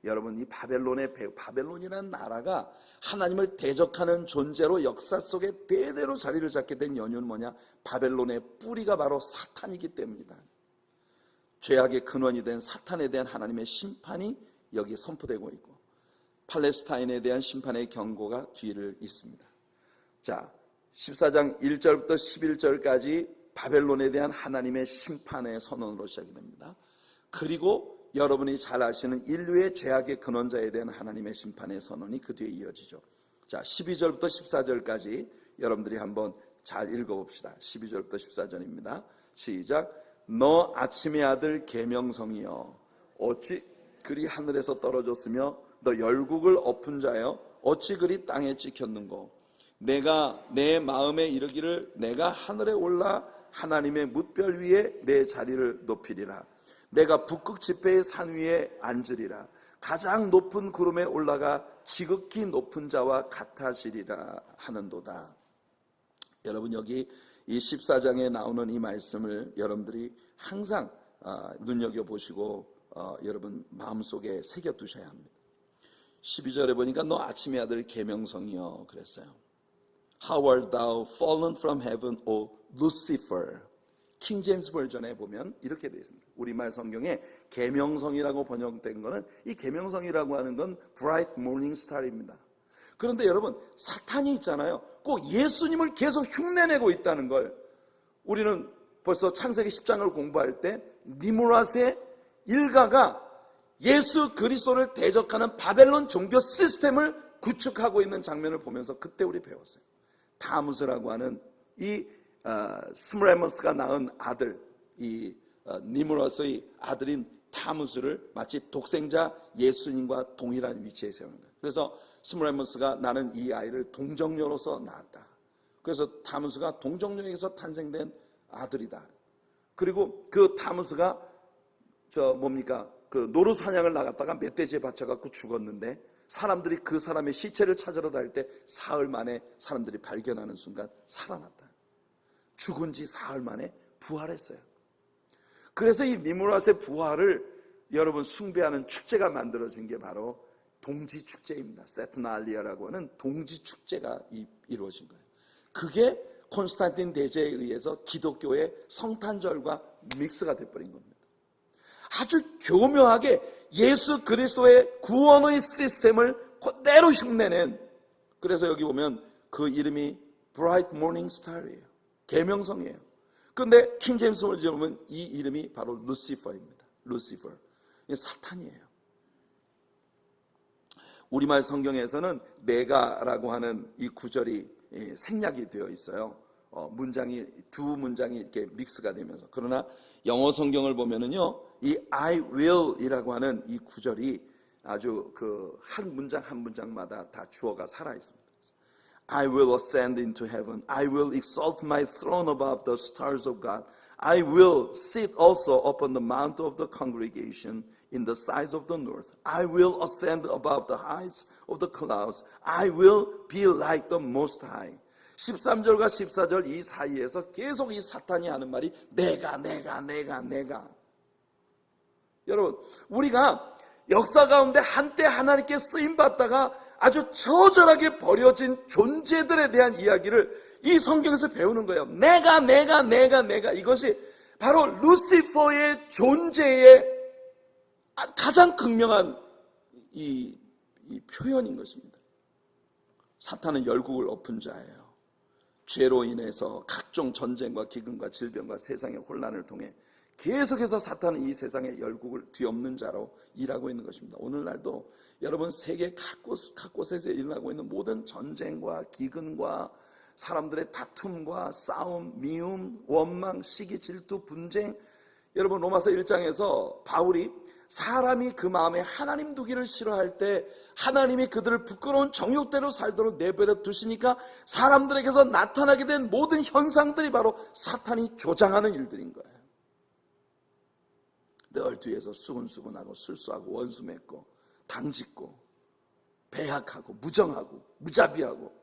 여러분, 이 바벨론의 배후, 바벨론이라는 나라가 하나님을 대적하는 존재로 역사 속에 대대로 자리를 잡게 된 연유는 뭐냐? 바벨론의 뿌리가 바로 사탄이기 때문이다. 죄악의 근원이 된 사탄에 대한 하나님의 심판이 여기에 선포되고 있고, 팔레스타인에 대한 심판의 경고가 뒤를 잇습니다. 자, 14장 1절부터 11절까지 바벨론에 대한 하나님의 심판의 선언으로 시작이 됩니다. 그리고 여러분이 잘 아시는 인류의 죄악의 근원자에 대한 하나님의 심판의 선언이 그 뒤에 이어지죠. 자, 12절부터 14절까지 여러분들이 한번 잘 읽어봅시다. 12절부터 14절입니다. 시작. 너 아침의 아들 계명성이여 어찌 그리 하늘에서 떨어졌으며 너 열국을 엎은 자여 어찌 그리 땅에 찍혔는고 내가 내 마음에 이르기를 내가 하늘에 올라 하나님의 뭇별 위에 내 자리를 높이리라. 내가 북극 지폐의 산 위에 앉으리라. 가장 높은 구름에 올라가 지극히 높은 자와 같아지리라 하는도다. 여러분, 여기 이 14장에 나오는 이 말씀을 여러분들이 항상 눈여겨보시고 여러분 마음속에 새겨두셔야 합니다. 12절에 보니까 너 아침의 아들 계명성이여 그랬어요. How art thou fallen from heaven, O Lucifer. 킹 제임스 버전에 보면 이렇게 되어 있습니다. 우리말 성경에 계명성이라고 번역된 것은 이 계명성이라고 하는 건 Bright Morning Star입니다. 그런데 여러분, 사탄이 있잖아요. 꼭 예수님을 계속 흉내내고 있다는 걸 우리는 벌써 창세기 10장을 공부할 때 니므랏의 일가가 예수 그리스도를 대적하는 바벨론 종교 시스템을 구축하고 있는 장면을 보면서 그때 우리 배웠어요. 타무스라고 하는 이 스므레머스가 낳은 아들, 이 니므롯의 아들인 타무스를 마치 독생자 예수님과 동일한 위치에 세우는 거예요. 그래서 스므레머스가 나는 이 아이를 동정녀로서 낳았다. 그래서 타무스가 동정녀에게서 탄생된 아들이다. 그리고 그 타무스가 그 노루 사냥을 나갔다가 멧돼지에 받쳐갖고 죽었는데 사람들이 그 사람의 시체를 찾으러 다닐 때 사흘 만에 사람들이 발견하는 순간 살아났다. 죽은 지 사흘 만에 부활했어요. 그래서 이 니므롯의 부활을 여러분 숭배하는 축제가 만들어진 게 바로 동지축제입니다. 세트날리아라고 하는 동지축제가 이루어진 거예요. 그게 콘스탄틴 대제에 의해서 기독교의 성탄절과 믹스가 돼버린 겁니다. 아주 교묘하게 예수 그리스도의 구원의 시스템을 그대로 흉내낸, 그래서 여기 보면 그 이름이 Bright Morning Star이에요. 계명성이에요. 그런데 킹 제임스 버전에 보면 이 이름이 바로 루시퍼입니다. 루시퍼. 이게 사탄이에요. 우리말 성경에서는 내가라고 하는 이 구절이 생략이 되어 있어요. 두 문장이 이렇게 믹스가 되면서. 그러나 영어 성경을 보면은요, 이 I will이라고 하는 이 구절이 아주 그 한 문장 한 문장마다 다 주어가 살아 있습니다. I will ascend into heaven. I will exalt my throne above the stars of God. I will sit also upon the mount of the congregation in the sides of the north. I will ascend above the heights of the clouds. I will be like the Most High. 13절과 14절 이 사이에서 계속 이 사탄이 하는 말이 내가. 여러분, 우리가 역사 가운데 한때 하나님께 쓰임받다가 아주 처절하게 버려진 존재들에 대한 이야기를 이 성경에서 배우는 거예요. 내가. 이것이 바로 루시퍼의 존재의 가장 극명한 이 표현인 것입니다. 사탄은 열국을 엎은 자예요. 죄로 인해서 각종 전쟁과 기근과 질병과 세상의 혼란을 통해 계속해서 사탄은 이 세상의 열국을 뒤엎는 자로 일하고 있는 것입니다. 오늘날도 여러분 세계 각곳에서 일어나고 있는 모든 전쟁과 기근과 사람들의 다툼과 싸움, 미움, 원망, 시기, 질투, 분쟁, 여러분 로마서 1장에서 바울이 사람이 그 마음에 하나님 두기를 싫어할 때 하나님이 그들을 부끄러운 정욕대로 살도록 내버려 두시니까 사람들에게서 나타나게 된 모든 현상들이 바로 사탄이 조장하는 일들인 거예요. 늘 뒤에서 수군수군하고 술수하고 원수 맺고 당짓고 배약하고 무정하고 무자비하고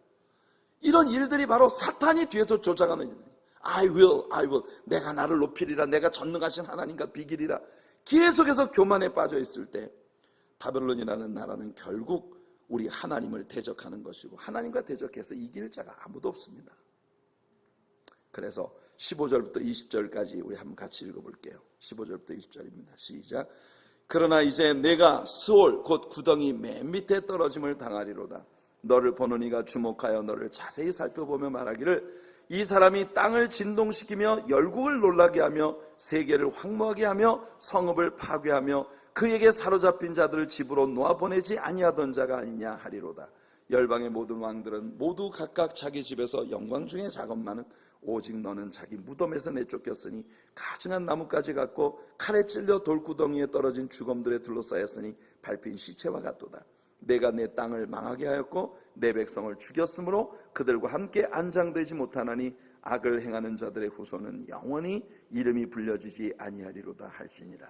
이런 일들이 바로 사탄이 뒤에서 조장하는 일들이에요. I will. 내가 나를 높이리라. 내가 전능하신 하나님과 비기리라. 계속해서 교만에 빠져 있을 때 바벨론이라는 나라는 결국 우리 하나님을 대적하는 것이고 하나님과 대적해서 이길 자가 아무도 없습니다. 그래서 15절부터 20절까지 우리 한번 같이 읽어볼게요. 15절부터 20절입니다. 시작. 그러나 이제 내가 스올 곧 구덩이 맨 밑에 떨어짐을 당하리로다. 너를 보는 이가 주목하여 너를 자세히 살펴보며 말하기를 이 사람이 땅을 진동시키며 열국을 놀라게 하며 세계를 황무하게 하며 성읍을 파괴하며 그에게 사로잡힌 자들을 집으로 놓아보내지 아니하던 자가 아니냐 하리로다. 열방의 모든 왕들은 모두 각각 자기 집에서 영광 중에 작업만은 오직 너는 자기 무덤에서 내쫓겼으니 가증한 나뭇가지 같고 칼에 찔려 돌구덩이에 떨어진 죽음들에 둘러싸였으니 밟힌 시체와 같도다. 내가 내 땅을 망하게 하였고 내 백성을 죽였으므로 그들과 함께 안장되지 못하나니 악을 행하는 자들의 후손은 영원히 이름이 불려지지 아니하리로다 할지니라.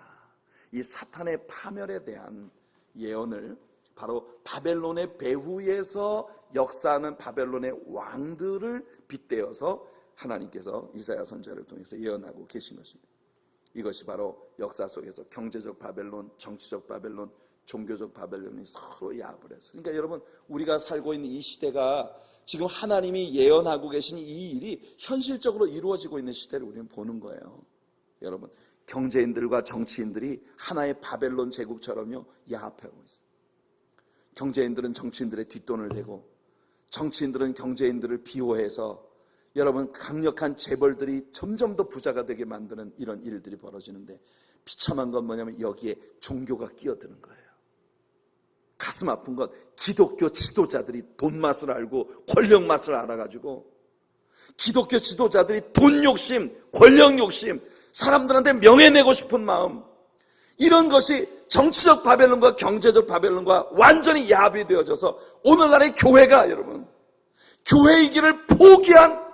이 사탄의 파멸에 대한 예언을 바로 바벨론의 배후에서 역사하는 바벨론의 왕들을 빗대어서 하나님께서 이사야 선지자를 통해서 예언하고 계신 것입니다. 이것이 바로 역사 속에서 경제적 바벨론, 정치적 바벨론, 종교적 바벨론이 서로 야합을 해서, 그러니까 여러분, 우리가 살고 있는 이 시대가 지금 하나님이 예언하고 계신 이 일이 현실적으로 이루어지고 있는 시대를 우리는 보는 거예요. 여러분, 경제인들과 정치인들이 하나의 바벨론 제국처럼요 야합하고 있어요. 경제인들은 정치인들의 뒷돈을 대고 정치인들은 경제인들을 비호해서 여러분, 강력한 재벌들이 점점 더 부자가 되게 만드는 이런 일들이 벌어지는데, 비참한 건 뭐냐면 여기에 종교가 끼어드는 거예요. 가슴 아픈 건 기독교 지도자들이 돈 맛을 알고 권력 맛을 알아가지고, 기독교 지도자들이 돈 욕심, 권력 욕심, 사람들한테 명예 내고 싶은 마음, 이런 것이 정치적 바벨론과 경제적 바벨론과 완전히 야합이 되어져서 오늘날의 교회가, 여러분, 교회의 길을 포기한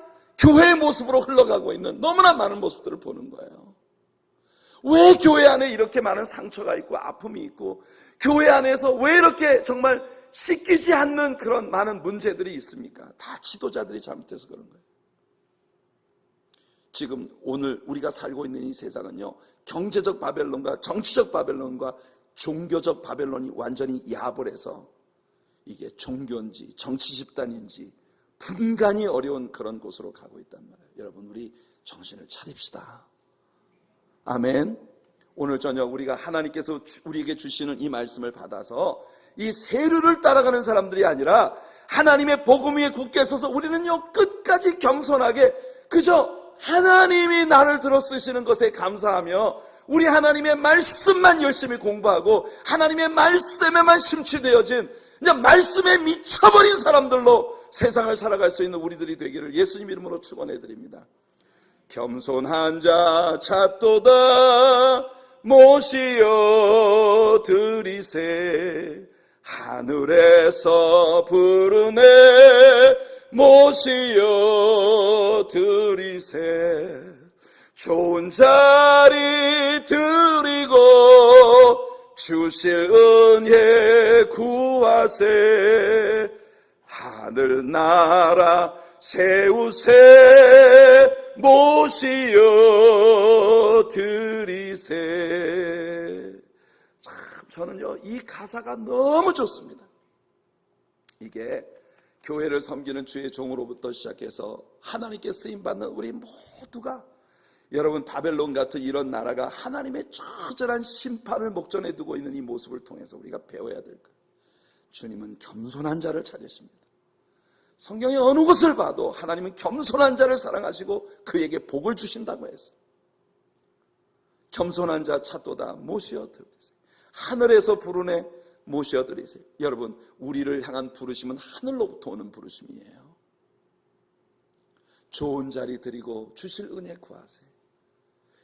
교회의 모습으로 흘러가고 있는 너무나 많은 모습들을 보는 거예요. 왜 교회 안에 이렇게 많은 상처가 있고 아픔이 있고, 교회 안에서 왜 이렇게 정말 씻기지 않는 그런 많은 문제들이 있습니까? 다 지도자들이 잘못해서 그런 거예요. 지금 오늘 우리가 살고 있는 이 세상은요, 경제적 바벨론과 정치적 바벨론과 종교적 바벨론이 완전히 야합을 해서 이게 종교인지 정치 집단인지 분간이 어려운 그런 곳으로 가고 있단 말이에요. 여러분, 우리 정신을 차립시다. 아멘. 오늘 저녁 우리가 하나님께서 우리에게 주시는 이 말씀을 받아서 이 세류를 따라가는 사람들이 아니라 하나님의 복음 위에 굳게 서서 우리는요 끝까지 겸손하게 그저 하나님이 나를 들어 쓰시는 것에 감사하며 우리 하나님의 말씀만 열심히 공부하고 하나님의 말씀에만 심취되어진 그냥 말씀에 미쳐버린 사람들로 세상을 살아갈 수 있는 우리들이 되기를 예수님 이름으로 축원해드립니다. 겸손한 자 찾도다 모시어 드리세 하늘에서 부르네 모시어 드리세 좋은 자리 드리고 주실 은혜 구하세 하늘나라 세우세 모시어 드리세. 참 저는요 이 가사가 너무 좋습니다. 이게 교회를 섬기는 주의 종으로부터 시작해서 하나님께 쓰임받는 우리 모두가 여러분 바벨론 같은 이런 나라가 하나님의 처절한 심판을 목전에 두고 있는 이 모습을 통해서 우리가 배워야 될 거예요. 주님은 겸손한 자를 찾으십니다. 성경의 어느 곳을 봐도 하나님은 겸손한 자를 사랑하시고 그에게 복을 주신다고 했어요. 겸손한 자 찾도다 모시어 드리세요. 하늘에서 부르네 모시어 드리세요. 여러분 우리를 향한 부르심은 하늘로부터 오는 부르심이에요. 좋은 자리 드리고 주실 은혜 구하세요.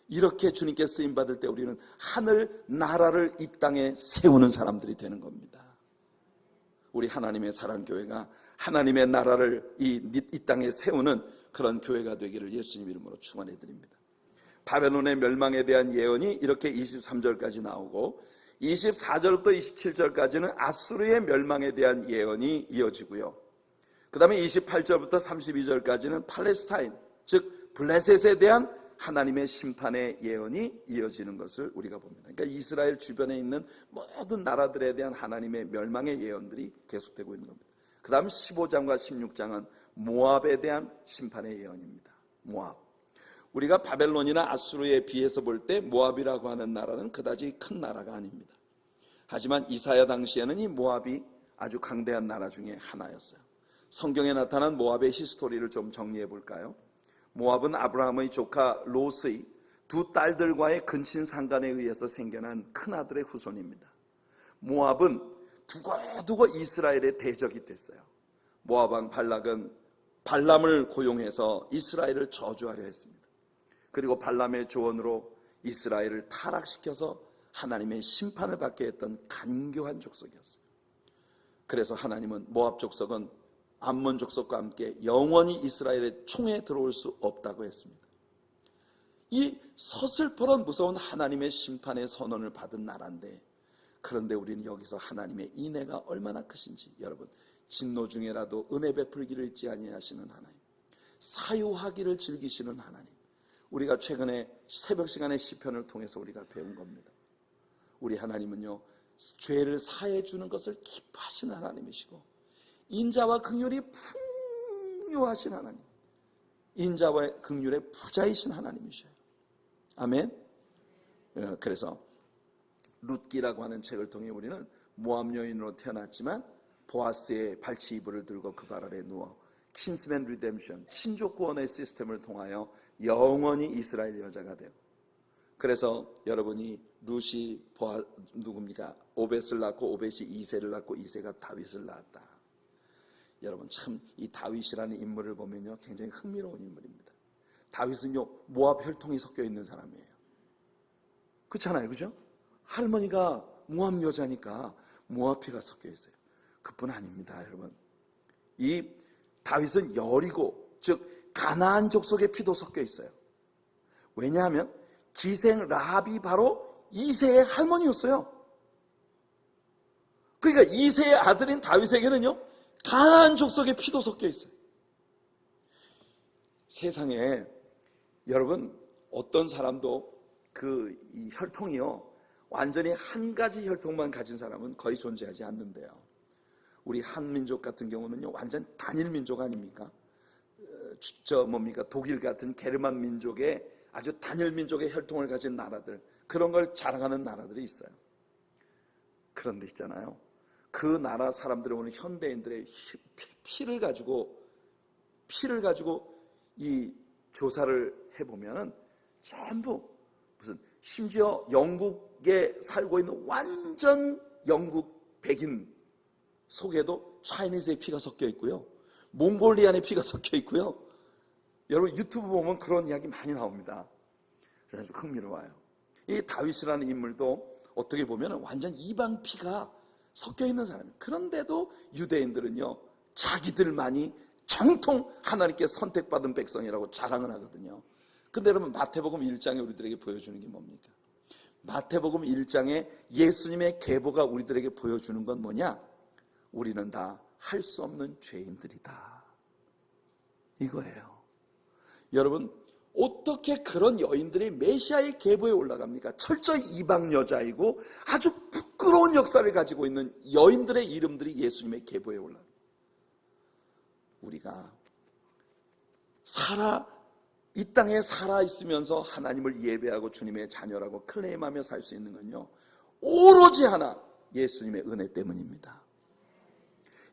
이렇게 주님께 쓰임받을 때 우리는 하늘 나라를 이 땅에 세우는 사람들이 되는 겁니다. 우리 하나님의 사랑교회가 하나님의 나라를 이 땅에 세우는 그런 교회가 되기를 예수님 이름으로 축원해드립니다. 바벨론의 멸망에 대한 예언이 이렇게 23절까지 나오고 24절부터 27절까지는 아수르의 멸망에 대한 예언이 이어지고요. 그 다음에 28절부터 32절까지는 팔레스타인 즉 블레셋에 대한 하나님의 심판의 예언이 이어지는 것을 우리가 봅니다. 그러니까 이스라엘 주변에 있는 모든 나라들에 대한 하나님의 멸망의 예언들이 계속되고 있는 겁니다. 그 다음 15장과 16장은 모압에 대한 심판의 예언입니다. 모압. 우리가 바벨론이나 아수르에 비해서 볼 때 모압이라고 하는 나라는 그다지 큰 나라가 아닙니다. 하지만 이사야 당시에는 이 모압이 아주 강대한 나라 중에 하나였어요. 성경에 나타난 모압의 히스토리를 좀 정리해 볼까요? 모압은 아브라함의 조카 롯의 두 딸들과의 근친 상간에 의해서 생겨난 큰아들의 후손입니다. 모압은 두고두고 이스라엘의 대적이 됐어요. 모압 왕 발락은 발람을 고용해서 이스라엘을 저주하려 했습니다. 그리고 발람의 조언으로 이스라엘을 타락시켜서 하나님의 심판을 받게 했던 간교한 족속이었어요. 그래서 하나님은 모압 족속은 암몬 족속과 함께 영원히 이스라엘의 총에 들어올 수 없다고 했습니다. 이 서슬퍼런 무서운 하나님의 심판의 선언을 받은 나라인데, 그런데 우리는 여기서 하나님의 인애가 얼마나 크신지, 여러분, 진노 중에라도 은혜 베풀기를 잊지 아니하시는 하나님, 사유하기를 즐기시는 하나님, 우리가 최근에 새벽 시간의 시편을 통해서 우리가 배운 겁니다. 우리 하나님은요, 죄를 사해 주는 것을 기뻐하시는 하나님이시고, 인자와 긍휼이 풍요하신 하나님, 인자와 긍휼의 부자이신 하나님이셔요. 아멘. 그래서 룻기라고 하는 책을 통해 우리는 모압 여인으로 태어났지만 보아스의 발치 이불을 들고 그 발 아래 누워 킨스맨 리뎀션, 친족 구원의 시스템을 통하여 영원히 이스라엘 여자가 되고, 그래서 여러분이 룻이 누굽니까? 오벳을 낳고 오벳이 이새를 낳고 이새가 다윗을 낳았다. 여러분, 참 이 다윗이라는 인물을 보면요, 굉장히 흥미로운 인물입니다. 다윗은요, 모압 혈통이 섞여 있는 사람이에요. 그렇잖아요, 그죠? 할머니가 모압 여자니까 모압 피가 섞여 있어요. 그뿐 아닙니다, 여러분. 이 다윗은 여리고, 즉 가나안 족속의 피도 섞여 있어요. 왜냐하면 기생 라합이 바로 이새의 할머니였어요. 그러니까 이새의 아들인 다윗에게는요, 가나안 족속의 피도 섞여 있어요. 세상에 여러분, 어떤 사람도 이 혈통이요, 완전히 한 가지 혈통만 가진 사람은 거의 존재하지 않는데요. 우리 한민족 같은 경우는요, 완전 단일 민족 아닙니까? 독일 같은 게르만 민족의 아주 단일 민족의 혈통을 가진 나라들, 그런 걸 자랑하는 나라들이 있어요. 그런데 있잖아요, 그 나라 사람들은 오늘 현대인들의 피를 가지고 이 조사를 해보면은 전부 심지어 영국에 살고 있는 완전 영국 백인 속에도 차이니즈의 피가 섞여 있고요, 몽골리안의 피가 섞여 있고요. 여러분 유튜브 보면 그런 이야기 많이 나옵니다. 그래서 흥미로워요. 이 다윗이라는 인물도 어떻게 보면 완전 이방 피가 섞여 있는 사람이에요. 그런데도 유대인들은요, 자기들만이 정통 하나님께 선택받은 백성이라고 자랑을 하거든요. 근데 여러분, 마태복음 1장에 우리들에게 보여주는 게 뭡니까? 마태복음 1장에 예수님의 계보가 우리들에게 보여주는 건 뭐냐? 우리는 다 할 수 없는 죄인들이다, 이거예요. 여러분, 어떻게 그런 여인들이 메시아의 계보에 올라갑니까? 철저히 이방 여자이고 아주 부끄러운 역사를 가지고 있는 여인들의 이름들이 예수님의 계보에 올라갑니다. 우리가 이 땅에 살아 있으면서 하나님을 예배하고 주님의 자녀라고 클레임하며 살 수 있는 건요, 오로지 하나, 예수님의 은혜 때문입니다.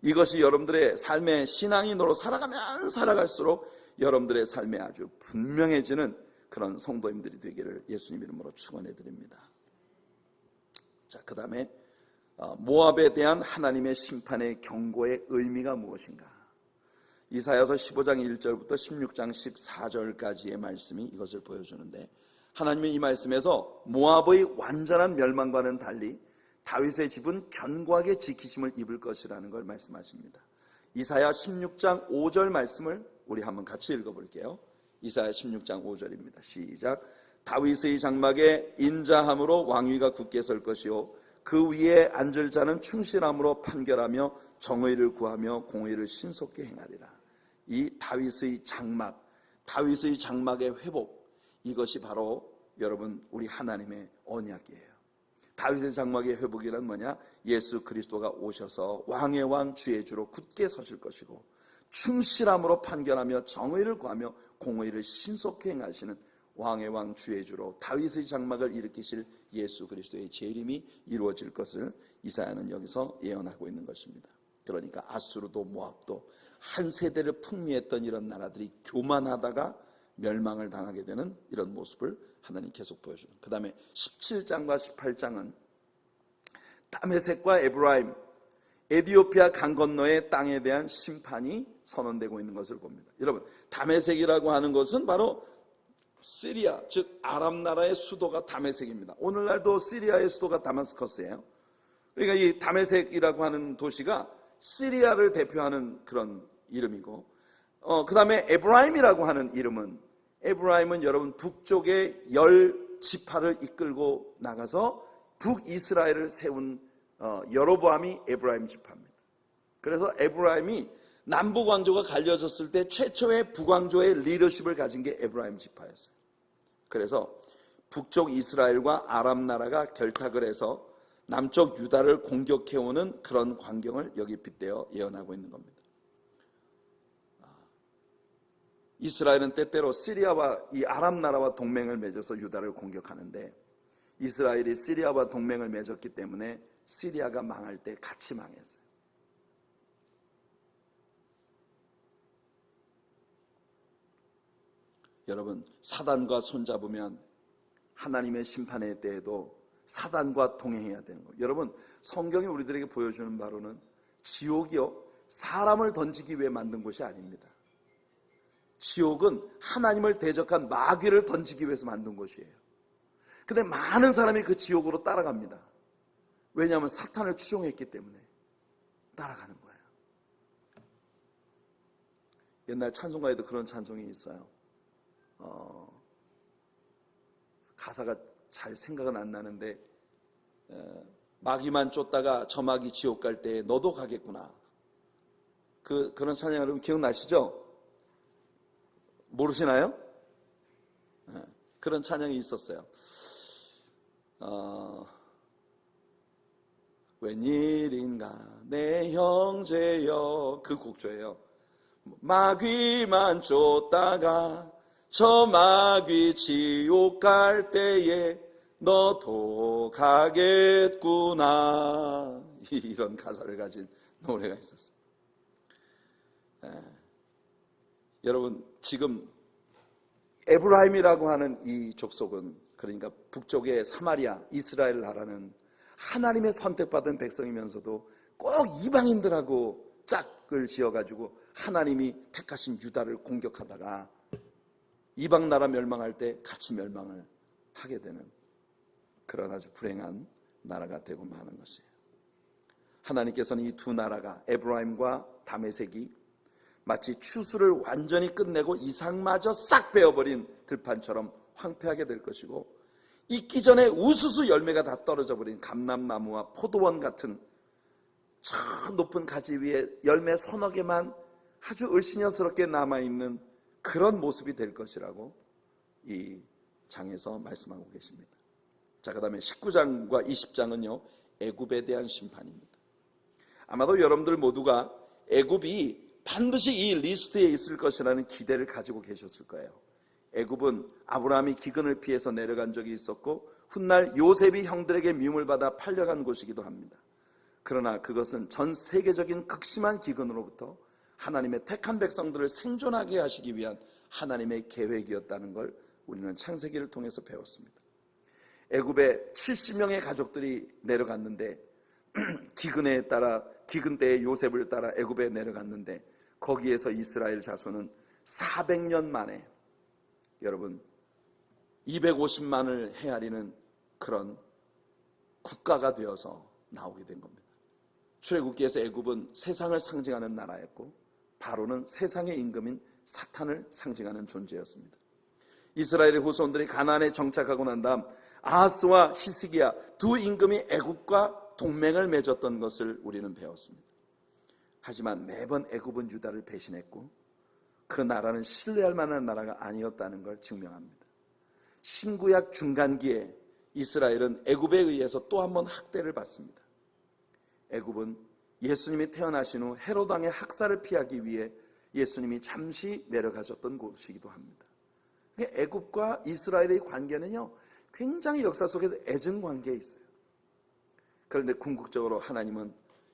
이것이 여러분들의 삶의 신앙이 너로 살아가면 살아갈수록 여러분들의 삶에 아주 분명해지는 그런 성도님들이 되기를 예수님 이름으로 축원해 드립니다. 자, 그 다음에 모압에 대한 하나님의 심판의 경고의 의미가 무엇인가? 이사야서 15장 1절부터 16장 14절까지의 말씀이 이것을 보여주는데, 하나님의 이 말씀에서 모압의 완전한 멸망과는 달리 다윗의 집은 견고하게 지키심을 입을 것이라는 걸 말씀하십니다. 이사야 16장 5절 말씀을 우리 한번 같이 읽어볼게요. 이사야 16장 5절입니다. 시작. 다윗의 장막에 인자함으로 왕위가 굳게 설 것이요, 그 위에 앉을 자는 충실함으로 판결하며 정의를 구하며 공의를 신속히 행하리라. 이 다윗의 장막, 다윗의 장막의 회복, 이것이 바로 여러분 우리 하나님의 언약이에요. 다윗의 장막의 회복이란 뭐냐? 예수 그리스도가 오셔서 왕의 왕 주의 주로 굳게 서실 것이고, 충실함으로 판결하며 정의를 구하며 공의를 신속히 행하시는 왕의 왕 주의 주로 다윗의 장막을 일으키실 예수 그리스도의 재림이 이루어질 것을 이사야는 여기서 예언하고 있는 것입니다. 그러니까 아수르도 모압도 한 세대를 풍미했던 이런 나라들이 교만하다가 멸망을 당하게 되는 이런 모습을 하나님 계속 보여주는. 그 다음에 17장과 18장은 다메섹과 에브라임, 에디오피아 강 건너의 땅에 대한 심판이 선언되고 있는 것을 봅니다. 여러분, 다메섹이라고 하는 것은 바로 시리아, 즉 아랍 나라의 수도가 다메섹입니다. 오늘날도 시리아의 수도가 다마스커스예요. 그러니까 이 다메섹이라고 하는 도시가 시리아를 대표하는 그런 이름이고, 그 다음에 에브라임이라고 하는 이름은, 에브라임은 여러분 북쪽의 10지파를 이끌고 나가서 북이스라엘을 세운 여로보암이 에브라임 지파입니다. 그래서 에브라임이 남북 왕조가 갈려졌을 때 최초의 북왕조의 리더십을 가진 게 에브라임 지파였어요. 그래서 북쪽 이스라엘과 아랍 나라가 결탁을 해서 남쪽 유다를 공격해오는 그런 광경을 여기 빗대어 예언하고 있는 겁니다. 이스라엘은 때때로 시리아와 이 아랍 나라와 동맹을 맺어서 유다를 공격하는데, 이스라엘이 시리아와 동맹을 맺었기 때문에 시리아가 망할 때 같이 망했어요. 여러분, 사단과 손잡으면 하나님의 심판의 때에도 사단과 동행해야 되는 거예요. 여러분, 성경이 우리들에게 보여주는 바로는 지옥이요, 사람을 던지기 위해 만든 곳이 아닙니다. 지옥은 하나님을 대적한 마귀를 던지기 위해서 만든 곳이에요. 근데 많은 사람이 그 지옥으로 따라갑니다. 왜냐하면 사탄을 추종했기 때문에 따라가는 거예요. 옛날 찬송가에도 그런 찬송이 있어요. 가사가 잘 생각은 안 나는데, 마귀만 쫓다가 저 마귀 지옥 갈 때 너도 가겠구나. 그런 찬양 여러분 기억나시죠? 모르시나요? 그런 찬양이 있었어요. 웬일인가 내 형제여, 그 곡조예요. 마귀만 쫓다가 저 마귀 지옥 갈 때에 너도 가겠구나. 이런 가사를 가진 노래가 있었어요. 여러분, 지금 에브라임이라고 하는 이 족속은, 그러니까 북쪽의 사마리아, 이스라엘 나라는 하나님의 선택받은 백성이면서도 꼭 이방인들하고 짝을 지어가지고 하나님이 택하신 유다를 공격하다가 이방 나라 멸망할 때 같이 멸망을 하게 되는 그런 아주 불행한 나라가 되고 마는 것이에요. 하나님께서는 이 두 나라가, 에브라임과 다메섹이 마치 추수를 완전히 끝내고 이삭마저 싹 베어버린 들판처럼 황폐하게 될 것이고, 익기 전에 우수수 열매가 다 떨어져 버린 감람나무와 포도원 같은 저 높은 가지 위에 열매 서너 개만 아주 을씨년스럽게 남아있는 그런 모습이 될 것이라고 이 장에서 말씀하고 계십니다. 자, 그 다음에 19장과 20장은요 애굽에 대한 심판입니다. 아마도 여러분들 모두가 애굽이 반드시 이 리스트에 있을 것이라는 기대를 가지고 계셨을 거예요. 애굽은 아브라함이 기근을 피해서 내려간 적이 있었고, 훗날 요셉이 형들에게 미움을 받아 팔려간 곳이기도 합니다. 그러나 그것은 전 세계적인 극심한 기근으로부터 하나님의 택한 백성들을 생존하게 하시기 위한 하나님의 계획이었다는 걸 우리는 창세기를 통해서 배웠습니다. 애굽에 70명의 가족들이 내려갔는데, 기근에 따라, 기근 때에 요셉을 따라 애굽에 내려갔는데, 거기에서 이스라엘 자손은 400년 만에 여러분 250만을 헤아리는 그런 국가가 되어서 나오게 된 겁니다. 출애굽기에서 애굽은 세상을 상징하는 나라였고, 바로는 세상의 임금인 사탄을 상징하는 존재였습니다. 이스라엘의 후손들이 가나안에 정착하고 난 다음 아하스와 히스기야 두 임금이 애굽과 동맹을 맺었던 것을 우리는 배웠습니다. 하지만 매번 애굽은 유다를 배신했고, 그 나라는 신뢰할 만한 나라가 아니었다는 걸 증명합니다. 신구약 중간기에 이스라엘은 애굽에 의해서 또 한 번 학대를 받습니다. 애굽은 예수님이 태어나신 후 헤롯 왕의 학살을 피하기 위해 예수님이 잠시 내려가셨던 곳이기도 합니다. 애굽과 이스라엘의 관계는요, 굉장히 역사 속에서 애증 관계에 있어요. 그런데 궁극적으로 하나님은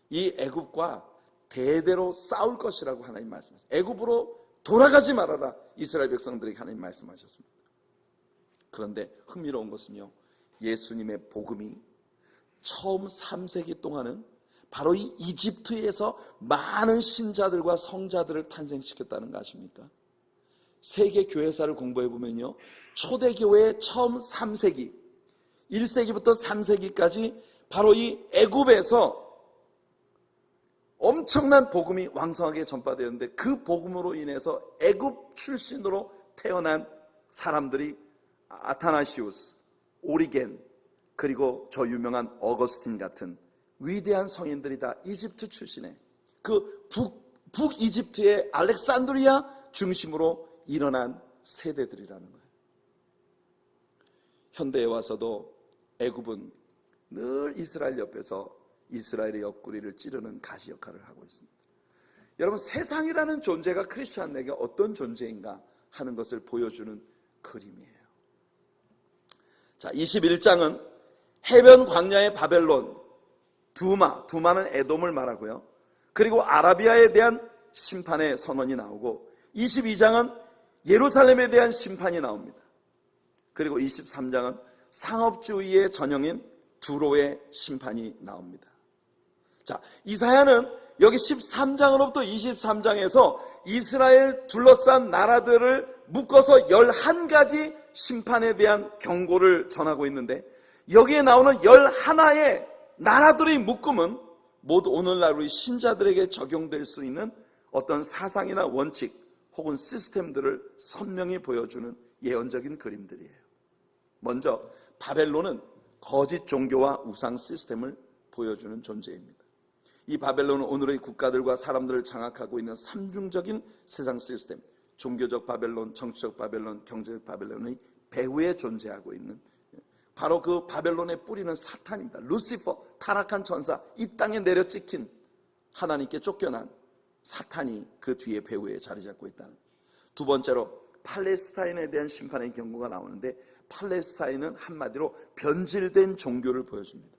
이 애굽과 대대로 싸울 것이라고 하나님 말씀하셨어요. 애굽으로 돌아가지 말아라, 이스라엘 백성들에게 하나님 말씀하셨습니다. 그런데 흥미로운 것은요, 예수님의 복음이 처음 3세기 동안은 바로 이 이집트에서 많은 신자들과 성자들을 탄생시켰다는 거 아십니까? 세계 교회사를 공부해 보면요, 초대교회의 처음 3세기, 1세기부터 3세기까지 바로 이 애굽에서 엄청난 복음이 왕성하게 전파되었는데, 그 복음으로 인해서 애굽 출신으로 태어난 사람들이 아타나시우스, 오리겐, 그리고 저 유명한 어거스틴 같은 위대한 성인들이 다 이집트 출신의 그 북이집트의 알렉산드리아 중심으로 일어난 세대들이라는 거예요. 현대에 와서도 애굽은 늘 이스라엘 옆에서 이스라엘의 옆구리를 찌르는 가시 역할을 하고 있습니다. 여러분, 세상이라는 존재가 크리스찬에게 어떤 존재인가 하는 것을 보여주는 그림이에요. 자, 21장은 해변 광야의 바벨론, 두마는 에돔을 말하고요, 그리고 아라비아에 대한 심판의 선언이 나오고, 22장은 예루살렘에 대한 심판이 나옵니다. 그리고 23장은 상업주의의 전형인 두로의 심판이 나옵니다. 자, 이사야는 여기 13장으로부터 23장에서 이스라엘 둘러싼 나라들을 묶어서 11가지 심판에 대한 경고를 전하고 있는데, 여기에 나오는 11의 나라들의 묶음은 모두 오늘날 우리 신자들에게 적용될 수 있는 어떤 사상이나 원칙 혹은 시스템들을 선명히 보여주는 예언적인 그림들이에요. 먼저 바벨론은 거짓 종교와 우상 시스템을 보여주는 존재입니다. 이 바벨론은 오늘의 국가들과 사람들을 장악하고 있는 삼중적인 세상 시스템, 종교적 바벨론, 정치적 바벨론, 경제적 바벨론의 배후에 존재하고 있는, 바로 그 바벨론의 뿌리는 사탄입니다. 루시퍼, 타락한 천사, 이 땅에 내려 찍힌 하나님께 쫓겨난 사탄이 그 뒤에 배후에 자리 잡고 있다는 거예요. 두 번째로 팔레스타인에 대한 심판의 경고가 나오는데, 팔레스타인은 한마디로 변질된 종교를 보여줍니다.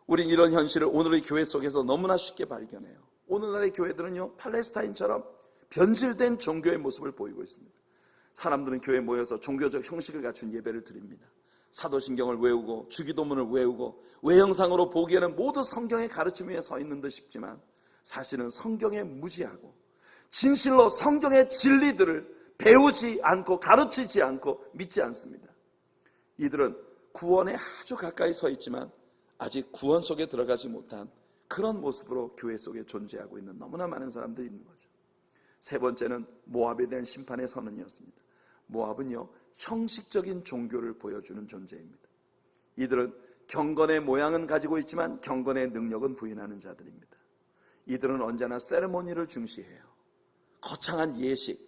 우린 이런 현실을 오늘의 교회 속에서 너무나 쉽게 발견해요. 오늘날의 교회들은요, 팔레스타인처럼 변질된 종교의 모습을 보이고 있습니다. 사람들은 교회에 모여서 종교적 형식을 갖춘 예배를 드립니다. 사도신경을 외우고 주기도문을 외우고 외형상으로 보기에는 모두 성경의 가르침 위에 서 있는 듯 싶지만, 사실은 성경에 무지하고 진실로 성경의 진리들을 배우지 않고 가르치지 않고 믿지 않습니다. 이들은 구원에 아주 가까이 서 있지만 아직 구원 속에 들어가지 못한 그런 모습으로 교회 속에 존재하고 있는 너무나 많은 사람들이 있는 거죠. 세 번째는 모압에 대한 심판의 선언이었습니다. 모압은요, 형식적인 종교를 보여주는 존재입니다. 이들은 경건의 모양은 가지고 있지만 경건의 능력은 부인하는 자들입니다. 이들은 언제나 세레모니를 중시해요. 거창한 예식.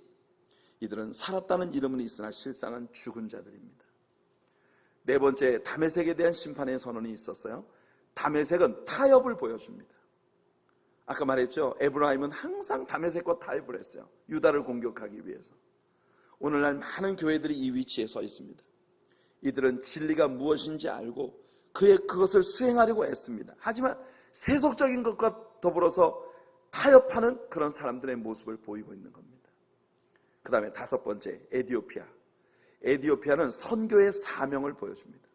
이들은 살았다는 이름은 있으나 실상은 죽은 자들입니다. 네 번째, 다메섹에 대한 심판의 선언이 있었어요. 다메섹은 타협을 보여줍니다. 아까 말했죠, 에브라임은 항상 다메섹과 타협을 했어요. 유다를 공격하기 위해서. 오늘날 많은 교회들이 이 위치에 서 있습니다. 이들은 진리가 무엇인지 알고 그것을 수행하려고 애씁니다. 하지만 세속적인 것과 더불어서 타협하는 그런 사람들의 모습을 보이고 있는 겁니다. 그 다음에 다섯 번째, 에디오피아. 에디오피아는 선교의 사명을 보여줍니다.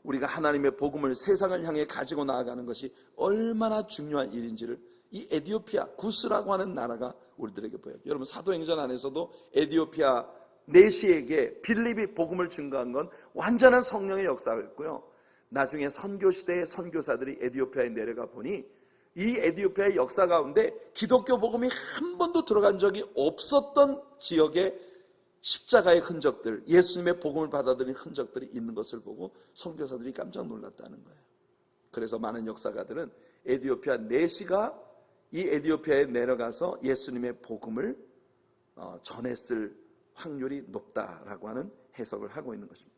우리가 하나님의 복음을 세상을 향해 가지고 나아가는 것이 얼마나 중요한 일인지를 이 에디오피아, 구스라고 하는 나라가 우리들에게 보여요. 여러분, 사도행전 안에서도 에디오피아 내시에게 빌립이 복음을 증거한 건 완전한 성령의 역사였고요, 나중에 선교시대의 선교사들이 에디오피아에 내려가 보니 이 에디오피아의 역사 가운데 기독교 복음이 한 번도 들어간 적이 없었던 지역에 십자가의 흔적들, 예수님의 복음을 받아들인 흔적들이 있는 것을 보고 선교사들이 깜짝 놀랐다는 거예요. 그래서 많은 역사가들은 에디오피아 내시가 이 에디오피아에 내려가서 예수님의 복음을 전했을 확률이 높다라고 하는 해석을 하고 있는 것입니다.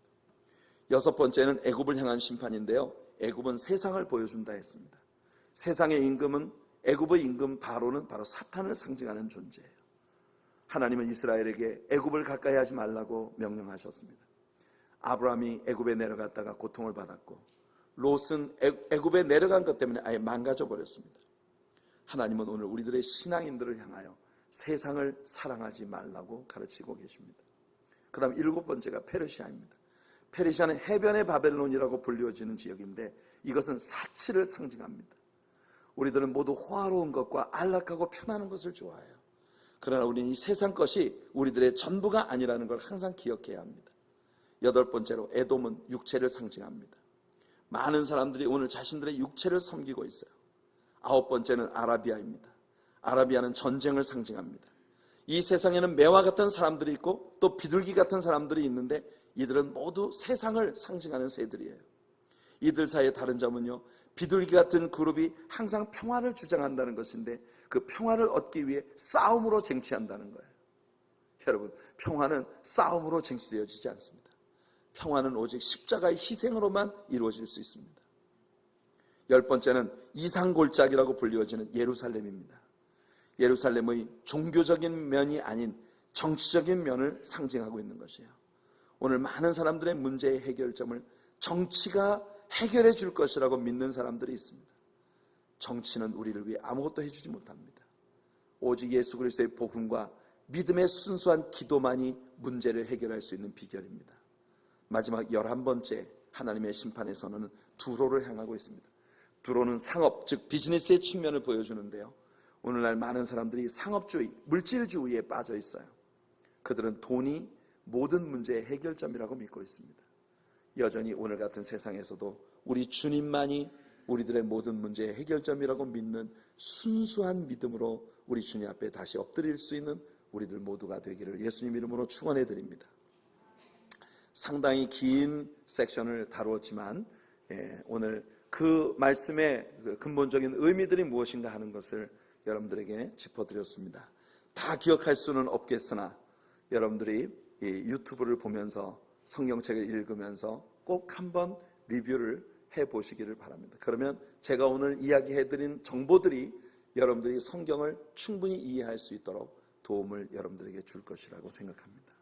여섯 번째는 애굽을 향한 심판인데요, 애굽은 세상을 보여준다 했습니다. 세상의 임금은, 애굽의 임금 바로는 바로 사탄을 상징하는 존재예요. 하나님은 이스라엘에게 애굽을 가까이 하지 말라고 명령하셨습니다. 아브라함이 애굽에 내려갔다가 고통을 받았고, 롯은 애굽에 내려간 것 때문에 아예 망가져 버렸습니다. 하나님은 오늘 우리들의 신앙인들을 향하여 세상을 사랑하지 말라고 가르치고 계십니다. 그 다음 7번째가 페르시아입니다. 페르시아는 해변의 바벨론이라고 불리워지는 지역인데, 이것은 사치를 상징합니다. 우리들은 모두 호화로운 것과 안락하고 편안한 것을 좋아해요. 그러나 우리는 이 세상 것이 우리들의 전부가 아니라는 걸 항상 기억해야 합니다. 8번째로 에돔은 육체를 상징합니다. 많은 사람들이 오늘 자신들의 육체를 섬기고 있어요. 9번째는 아라비아입니다. 아라비아는 전쟁을 상징합니다. 이 세상에는 매와 같은 사람들이 있고 또 비둘기 같은 사람들이 있는데, 이들은 모두 세상을 상징하는 새들이에요. 이들 사이의 다른 점은요, 비둘기 같은 그룹이 항상 평화를 주장한다는 것인데, 그 평화를 얻기 위해 싸움으로 쟁취한다는 거예요. 여러분, 평화는 싸움으로 쟁취되어지지 않습니다. 평화는 오직 십자가의 희생으로만 이루어질 수 있습니다. 10번째는 이상골짜기라고 불리워지는 예루살렘입니다. 예루살렘의 종교적인 면이 아닌 정치적인 면을 상징하고 있는 것이에요. 오늘 많은 사람들의 문제의 해결점을 정치가 해결해 줄 것이라고 믿는 사람들이 있습니다. 정치는 우리를 위해 아무것도 해주지 못합니다. 오직 예수 그리스도의 복음과 믿음의 순수한 기도만이 문제를 해결할 수 있는 비결입니다. 마지막 11번째 하나님의 심판의 선언은 두로를 향하고 있습니다. 두로는 상업, 즉 비즈니스의 측면을 보여주는데요, 오늘날 많은 사람들이 상업주의, 물질주의에 빠져 있어요. 그들은 돈이 모든 문제의 해결점이라고 믿고 있습니다. 여전히 오늘 같은 세상에서도 우리 주님만이 우리들의 모든 문제의 해결점이라고 믿는 순수한 믿음으로 우리 주님 앞에 다시 엎드릴 수 있는 우리들 모두가 되기를 예수님 이름으로 축원해 드립니다. 상당히 긴 섹션을 다루었지만 오늘 그 말씀의 근본적인 의미들이 무엇인가 하는 것을 여러분들에게 짚어드렸습니다. 다 기억할 수는 없겠으나 여러분들이 이 유튜브를 보면서 성경책을 읽으면서 꼭 한번 리뷰를 해보시기를 바랍니다. 그러면 제가 오늘 이야기해드린 정보들이 여러분들이 성경을 충분히 이해할 수 있도록 도움을 여러분들에게 줄 것이라고 생각합니다.